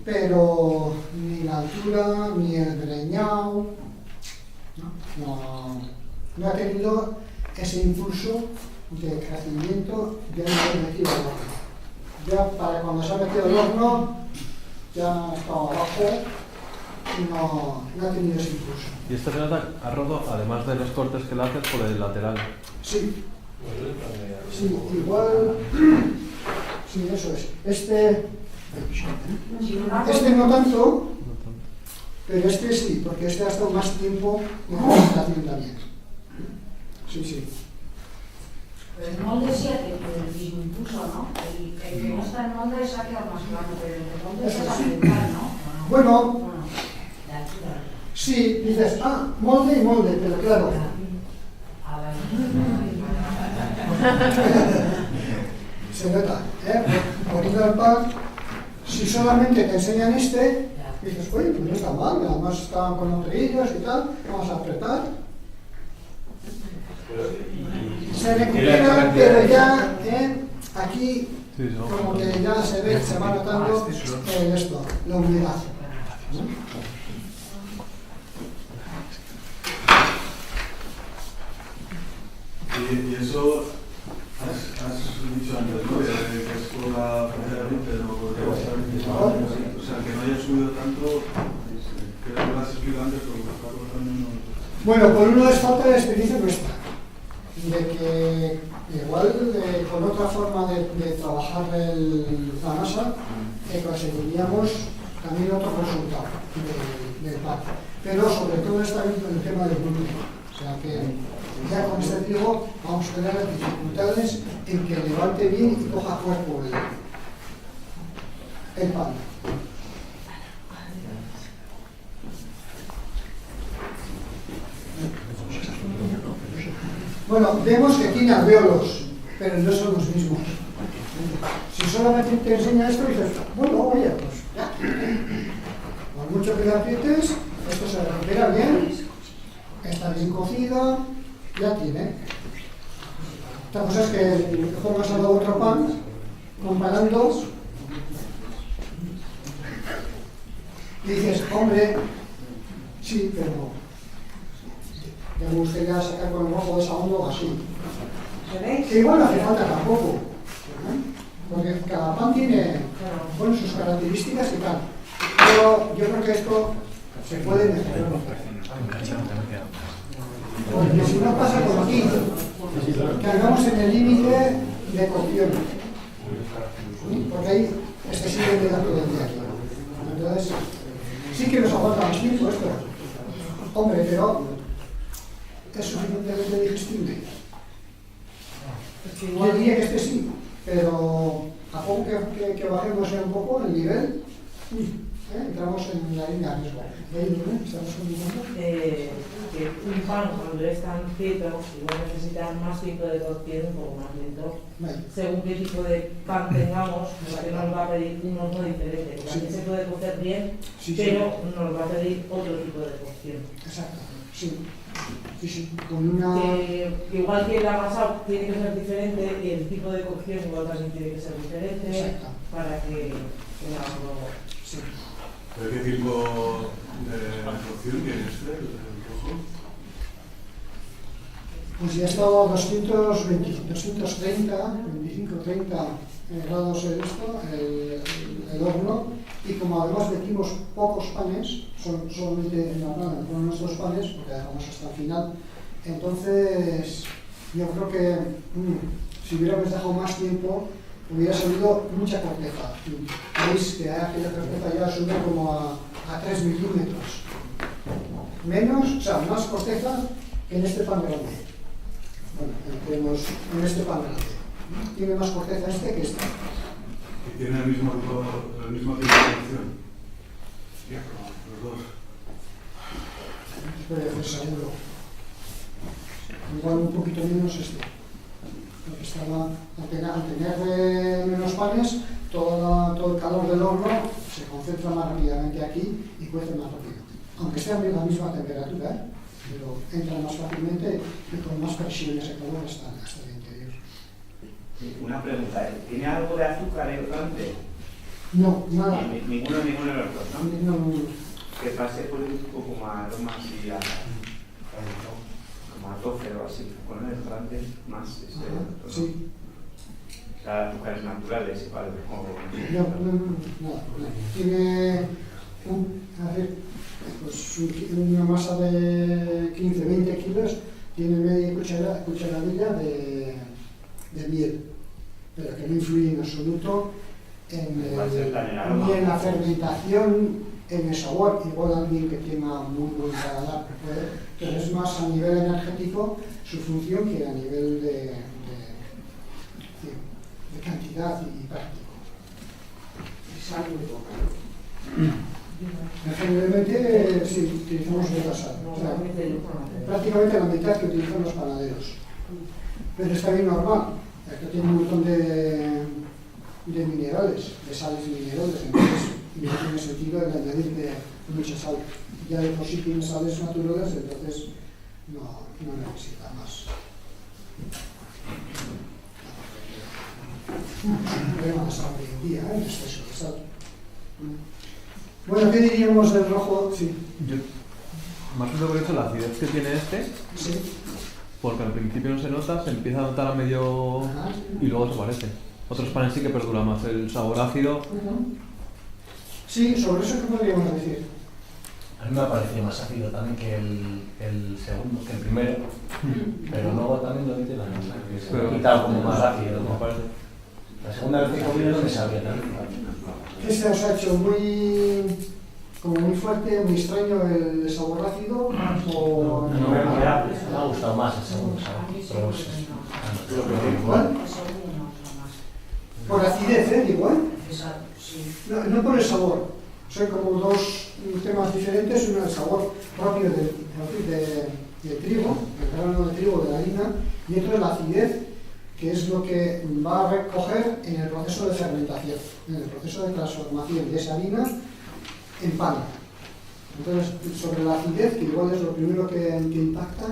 Speaker 8: Pero ni la altura, ni el greñado, no ha tenido ese impulso de crecimiento ya no ha metido al horno. Ya para cuando se ha metido al horno, ya estaba abajo y no ha tenido ese impulso.
Speaker 11: ¿Y esto se nota a Rodo, además de los cortes que le haces por el lateral?
Speaker 8: Sí, igual, sí, eso es. Este no tanto, pero este sí, porque este ha estado más tiempo en la presentación también. Sí.
Speaker 12: El molde sí ha tenido el mismo impulso, ¿no? El que no está en molde se ha quedado más plano, pero el molde es ambiental, ¿no?
Speaker 8: Bueno, sí, dices, molde y molde, pero claro. Se nota, poniendo el pan. Si solamente te enseñan dices, oye, pues no está mal, además estaban con los triguillos y tal, vamos a apretar. Se recupera, pero ya aquí, como que ya se ve, se va notando la humedad.
Speaker 6: Y eso has dicho antes, ¿no? Que es por la precisamente lo que o sea, que no haya subido tanto, que lo has explicado antes, pero Carlos también no...
Speaker 8: Bueno, por uno es falta de experiencia nuestra, de que igual con otra forma de trabajar la masa, conseguiríamos también otro resultado del pan. Pero sobre todo está bien con el tema del volumen. O sea que ya con este trigo vamos a tener dificultades en que levante bien y coja cuerpo el pan. Bueno, vemos que tiene alvéolos, pero no son los mismos. Si solamente te enseña esto, dices, bueno, vaya, pues ya. Por mucho que le aprietes, esto se recupera bien, está bien cocido, ya tiene. Otra cosa es que pongas al lado otro pan, comparando, y dices, hombre, sí, pero me gustaría sacar con el ojo de esa onda o así. Que igual no hace falta tampoco, porque cada pan tiene sus características y tal. Pero yo creo que esto se puede mejorar. Porque si no pasa por aquí, que hagamos en el límite de cocción. Porque ahí excesivamente da todo el día aquí. Entonces, sí que nos aguanta más tiempo esto. Hombre, pero es suficientemente digestible. Yo diría que este sí, pero a poco que bajemos ya un poco el nivel, entramos en la línea de riesgo. ¿Estamos comunicando?
Speaker 13: Que un pan, cuando es tan frito, igual necesita más tiempo de cocción, un poco más lento. Según qué tipo de pan tengamos, que nos va a pedir un horno diferente. También se puede cocer bien, pero nos va a pedir otro tipo de cocción.
Speaker 8: Exacto, sí. Sí, con una...
Speaker 13: igual que la masa tiene que ser diferente y el tipo de cocción igual también tiene que ser diferente. Exacto. Para que tengamos luego.
Speaker 8: Sí.
Speaker 6: ¿Pero qué tipo de cocción tiene el rojo?
Speaker 8: Pues ya ha estado a 230 grados el horno, y como además metimos pocos panes, solamente en la plana con nuestros panes, porque dejamos hasta el final, entonces yo creo que si hubiéramos dejado más tiempo hubiera salido mucha corteza. Veis que aquella corteza ya sube como a 3 milímetros. Menos, o sea, más corteza que en este pan grande. Bueno, tenemos en este pan grande. Tiene más corteza este que este.
Speaker 6: ¿Y tiene el mismo tipo de cocción? Los dos.
Speaker 8: Puede ser seguro. Igual un poquito menos este. Porque estaba, al tener menos panes, todo el calor del horno se concentra más rápidamente aquí y cuece más rápido. Aunque esté a la misma temperatura, pero entra más fácilmente y con más presión ese calor hasta el interior.
Speaker 14: Una pregunta, ¿tiene algo de azúcar el plante?
Speaker 8: No, nada.
Speaker 14: Ninguno de los dos, ¿no?
Speaker 8: No.
Speaker 14: Que pase por un poco más aroma así como a tofe o así, con el plante más
Speaker 8: sí.
Speaker 14: O sea, azúcares naturales igual.
Speaker 8: No. Tiene una masa de 15-20 kilos, tiene media cucharadilla de miel, pero que no influye en absoluto ni en la fermentación, en el sabor. Igual alguien que tenga muy buen paladar que puede, pero es más a nivel energético su función que a nivel de cantidad y práctico. Generalmente sí, utilizamos de sal, o sea, prácticamente la mitad que utilizan los panaderos, pero está bien normal, porque tiene un montón de minerales, de sales y minerales, entonces no tiene sentido el añadirle mucha sal. Ya de por sí tiene sales naturales, entonces no necesita más. Un problema de sal hoy en día, el exceso de sal. Bueno, ¿qué diríamos del rojo? Sí.
Speaker 11: Yo, más o menos por eso, la acidez que tiene este,
Speaker 8: sí.
Speaker 11: Porque al principio no se nota, se empieza a notar a medio y luego desaparece. Otros panes sí que perdura más el sabor ácido.
Speaker 8: Sí, sobre eso, ¿qué podríamos decir?
Speaker 4: A mí me ha parecido más ácido también que el segundo, que el primero, pero luego también lo dice la misma, que se ha quitado como más ácido, me parece. La segunda vez que comí no me sabía tanto.
Speaker 8: ¿Qué se os ha hecho como muy fuerte, muy extraño el sabor ácido? O...
Speaker 4: No, me ha gustado más el segundo sabor.
Speaker 8: ¿Igual? Por acidez, igual. No por el sabor. Son como dos temas diferentes, uno el sabor propio de trigo, el grano de trigo de la harina, y otro es la acidez, que es lo que va a recoger en el proceso de fermentación, en el proceso de transformación de esa harina en pan. Entonces, sobre la acidez, que igual es lo primero que impacta,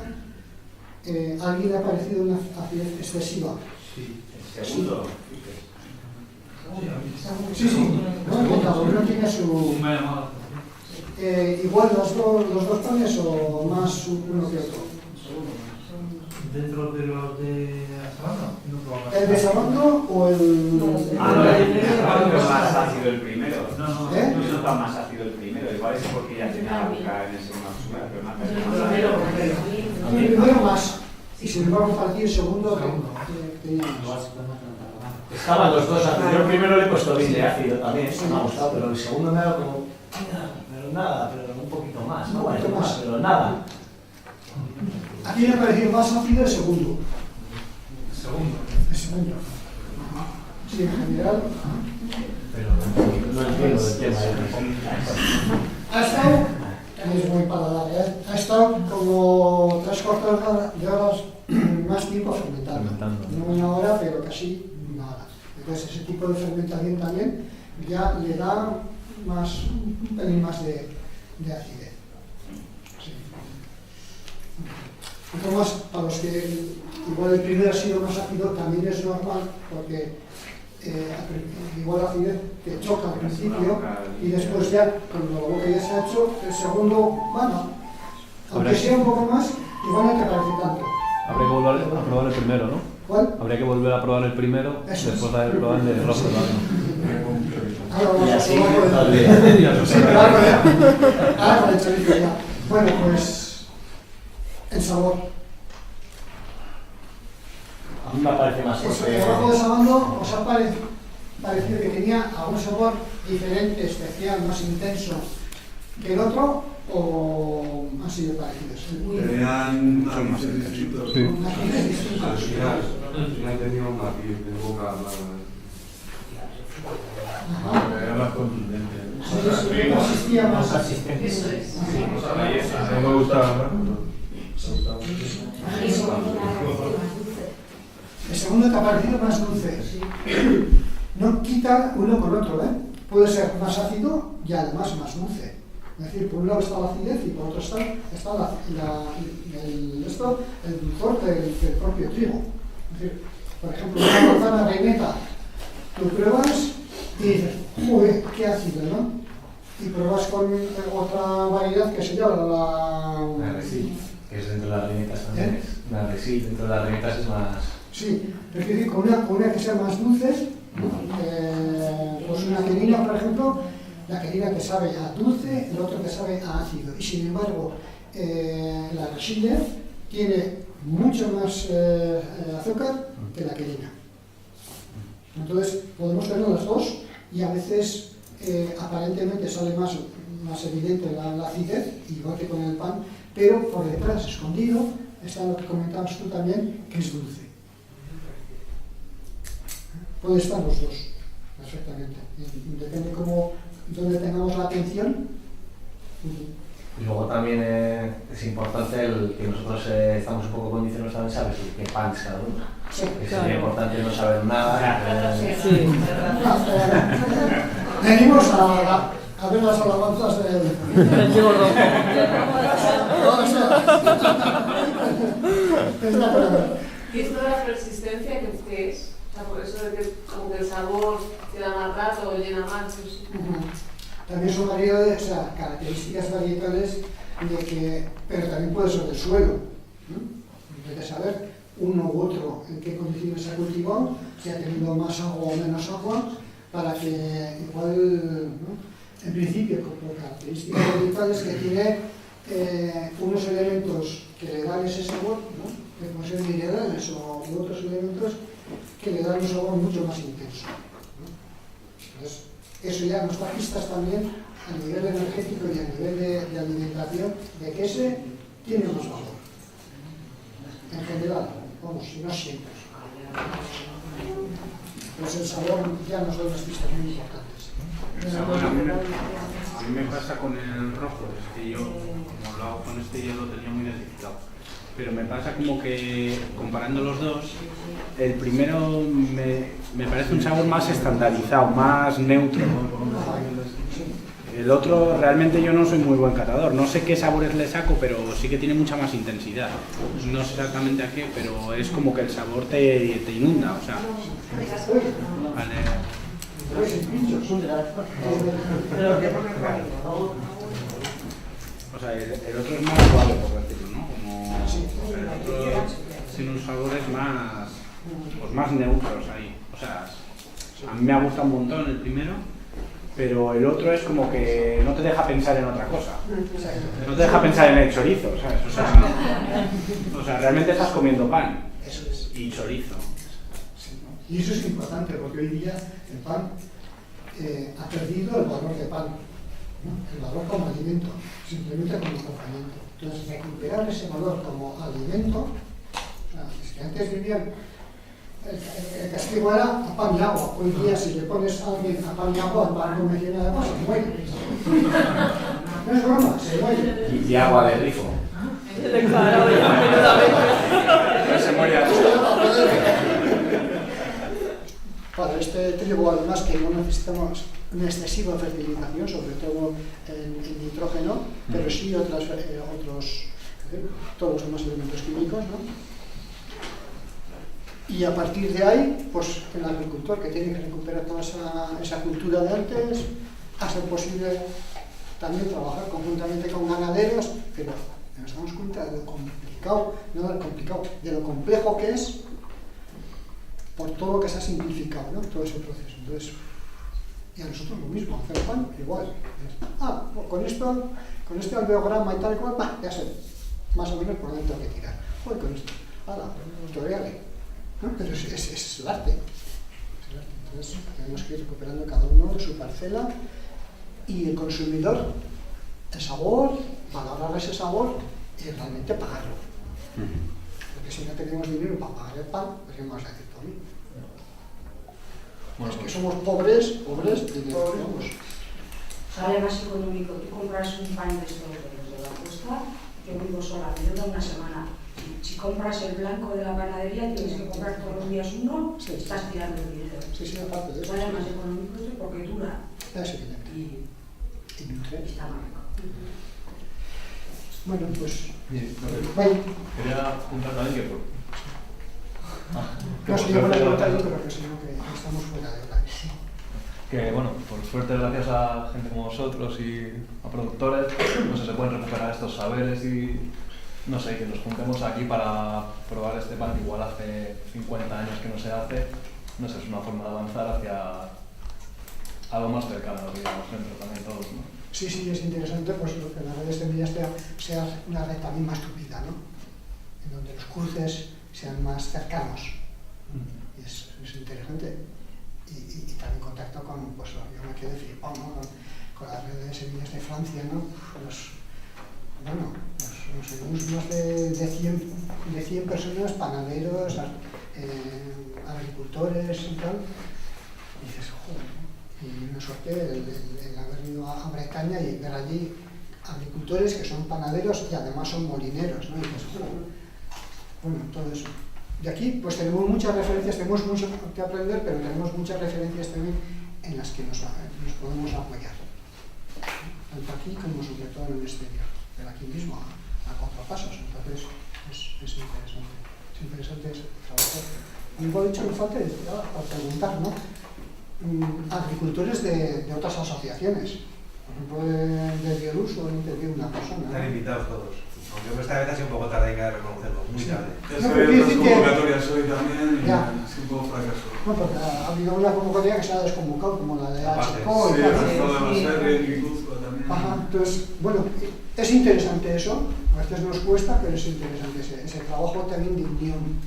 Speaker 8: ¿alguien ha parecido una acidez excesiva?
Speaker 14: Sí, el segundo.
Speaker 8: Sí, no, cada uno tiene su... igual los dos panes o más uno que otro.
Speaker 15: ¿Dentro de los de Sabando?
Speaker 8: ¿El de Sabando o el...?
Speaker 14: El más ácido el primero.
Speaker 8: ¿Eh?
Speaker 14: No está más ácido el primero, igual es porque ya tenía la boca en el segundo azúcar, pero más
Speaker 8: el primero más, y sin embargo para ti el segundo tenía más.
Speaker 4: Estaban los dos ácidos. Yo el primero le he puesto bien de ácido también, me ha gustado, pero el segundo me ha dado como... Pero nada, pero un poquito más, no vale más, pero nada.
Speaker 8: Aquí me ha parecido más ácido el segundo. El segundo. Sí, en general.
Speaker 4: Pero no entiendo el tema.
Speaker 8: Ha estado, es muy paladar, ha estado como 3/4 de horas más tiempo fermentando. No una hora, pero casi una hora. Entonces ese tipo de fermentación también ya le da más, un pelín más de acidez. Sí. Entonces, para los que igual el primero ha sido más ácido, también es normal, porque igual la acidez te choca al principio y después ya, cuando la boca ya se ha hecho, el segundo, bueno, aunque sea un poco más, igual no te parece tanto.
Speaker 11: Habría que volver a probar el primero, ¿no?
Speaker 8: ¿Cuál?
Speaker 11: Habría que volver a probar el primero después de haber probado el de rojo también.
Speaker 8: Ahora vamos a probar con el chorizo ya. Bueno, pues el sabor.
Speaker 4: A mí me parece más fuerte.
Speaker 8: El rojo de Sabando, ¿os ha parecido que tenía algún sabor diferente, especial, más intenso que el otro? ¿O han sido parecidos?
Speaker 6: Tenían matices distintos.
Speaker 8: Matices distintos.
Speaker 6: Al final tenía un matiz de boca más... Era más contundente.
Speaker 8: Resistía más.
Speaker 6: Eso es. No me gustaba más.
Speaker 8: El segundo te ha parecido más dulce. No quita uno con otro, ¿eh? Puede ser más ácido y además más dulce. Es decir, por un lado está la acidez y por otro está el dulzor del propio trigo. Es decir, por ejemplo, una manzana reineta, tú pruebas y dices, ¡joder, qué ácido!, ¿no? Y pruebas con otra variedad que se llama la
Speaker 4: resí, que es dentro de las reinetas también. La resí, dentro de las reinetas es más...
Speaker 8: Sí, pero quiero decir, con una que sea más dulce, pues una querina, por ejemplo, la querina que sabe a dulce, el otro que sabe a ácido. Y sin embargo, la resile tiene mucho más azúcar que la querina. Entonces, podemos tener las dos y a veces aparentemente sale más evidente la acidez, igual que con el pan, pero por detrás, escondido, está lo que comentabas tú también, que es dulce. Puede estar los dos, perfectamente. Depende dónde tengamos la atención.
Speaker 4: Y luego también es importante el que nosotros estamos un poco condicionados también, ¿sabes? Qué pan es cada uno.
Speaker 8: Sí,
Speaker 4: sería importante no saber nada.
Speaker 8: Sí. Venimos a ver las alabanzas del gordo.
Speaker 10: ¿Y esto de la persistencia qué es? O sea, por eso de que como que el sabor queda más rato o llena más. Pues...
Speaker 8: También son variedades, o sea, características varietales pero también puede ser del suelo. Hay que saber uno u otro en qué condiciones se ha cultivado, si ha tenido más agua o menos agua, para que igual, ¿no? En principio, como características varietales que tiene unos elementos que le dan ese sabor, ¿no? Que pueden ser minerales o otros elementos que le dan un sabor mucho más intenso, ¿no? Entonces, eso ya nos da pistas también a nivel energético y a nivel de alimentación de que ese tiene más valor. En general, vamos, no siempre. Pues el sabor ya nos da unas pistas muy importantes.
Speaker 5: A mí me pasa con el rojo, es que yo, como lo hago con este, yo lo tenía muy identificado. Pero me pasa como que, comparando los dos, el primero me parece un sabor más estandarizado, más neutro. El otro, realmente yo no soy muy buen catador, no sé qué sabores le saco, pero sí que tiene mucha más intensidad. No sé exactamente a qué, pero es como que el sabor te inunda, o sea... Vale. O sea, el otro es más suave, por decirlo, ¿no? Como el otro tiene unos sabores más, pues más neutros ahí. O sea, a mí me ha gustado un montón el primero, pero el otro es como que no te deja pensar en otra cosa. No te deja pensar en el chorizo, ¿sabes? O sea, realmente estás comiendo pan y chorizo.
Speaker 8: Y eso es importante, porque hoy día el pan ha perdido el valor de pan, ¿no? El valor como alimento, simplemente como acompañamiento. Entonces, recuperar ese valor como alimento, o sea, es que antes vivían, el castigo era a pan y agua. Hoy día, si le pones a alguien a pan y agua, el pan convencional de agua se muere. No es broma, se muere.
Speaker 14: Y agua de grifo. No se muere a
Speaker 8: Para este trigo, además, que no necesitamos una excesiva fertilización, sobre todo en nitrógeno, pero sí otros, todos los demás elementos químicos, ¿no? Y a partir de ahí, pues el agricultor que tiene que recuperar toda esa cultura de antes, hace posible también trabajar conjuntamente con ganaderos, pero nos damos cuenta de lo complicado, no de lo complicado, de lo complejo que es por todo lo que se ha simplificado, ¿no? Todo ese proceso. Entonces, y a nosotros lo mismo, hacer pan igual. Pues con este alveograma y tal y cual, ya sé más o menos por dónde tengo que tirar. Joder, con esto, tutoriales. ¿No? Pero es el arte. Entonces, tenemos que ir recuperando cada uno de su parcela y el consumidor, el sabor, valorar ese sabor y realmente pagarlo. Porque si no tenemos dinero para pagar el pan, pues ¿qué me vas a decir tú a mí? Bueno, es que somos pobres de dinero, vamos.
Speaker 12: Sale más económico, tú compras un pan de estos de la costa, yo vivo sola, me dura una semana. Si compras el blanco de la panadería, tienes que comprar todos los días uno, estás tirando el dinero.
Speaker 8: Sí, aparte de eso.
Speaker 12: Sale más económico porque dura.
Speaker 8: Es evidente.
Speaker 12: Y está más rico.
Speaker 8: Bueno, pues...
Speaker 11: Quería apuntar también que
Speaker 8: no, si yo me lo he yo creo que sí, que estamos fuera de hora.
Speaker 11: Que bueno, por suerte gracias a gente como vosotros y a productores, no sé, se pueden recuperar estos saberes y no sé, que nos juntemos aquí para probar este pan que igual hace 50 años que no se hace, no sé, es una forma de avanzar hacia algo más cercano, digamos, dentro también todos, ¿no?
Speaker 8: Sí, es interesante pues lo que las redes de millas sea una red también más tupida, ¿no? En donde los cruces sean más cercanos. Y es interesante. Y también contacto con, pues yo me quedé flipado, ¿no? Con las redes de semillas de Francia, ¿no? Nos unimos más de 100 personas, panaderos, agricultores y tal. Y dices, joder, y una suerte el haber ido a Bretaña y ver allí agricultores que son panaderos y además son molineros, ¿no? Y dices, joder, bueno, todo eso. De aquí pues tenemos muchas referencias, tenemos mucho que aprender, pero tenemos muchas referencias también en las que nos podemos apoyar. Tanto aquí como sobre todo en el exterior, pero aquí mismo a contrapasos, entonces es interesante. Es interesante ese trabajo. Y luego, dicho, me falta para preguntar, ¿no? Agricultores de otras asociaciones. Por ejemplo, de Bielus solamente vi una persona.
Speaker 16: Están invitados todos. Aunque esta vez ha sido un poco tarde, hay que reconocerlo, muy tarde.
Speaker 6: Eso hay otras convocatorias hoy también y es un poco fracaso.
Speaker 8: No, porque ha habido una convocatoria que se ha desconvocado, como la de HCO
Speaker 6: y tal. Sí, el resto de Baserri, en Guipúzcoa también.
Speaker 8: Ajá, entonces, bueno, es interesante eso, a veces nos cuesta, pero es interesante ese trabajo también de unión.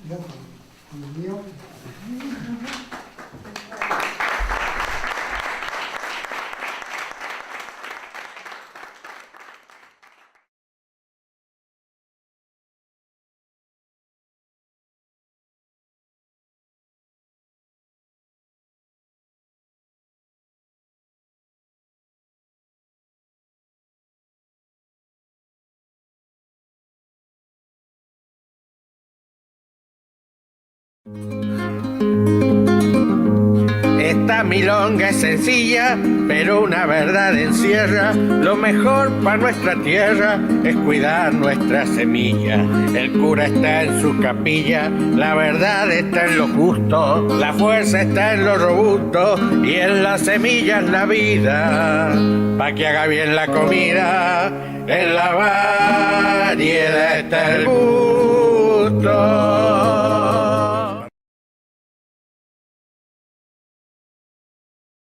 Speaker 8: Yo, con el mío...
Speaker 17: Esta milonga es sencilla, pero una verdad encierra. Lo mejor para nuestra tierra es cuidar nuestra semilla. El cura está en su capilla, la verdad está en lo justo, la fuerza está en lo robusto y en las semillas la vida. Pa' que haga bien la comida, en la variedad está el gusto.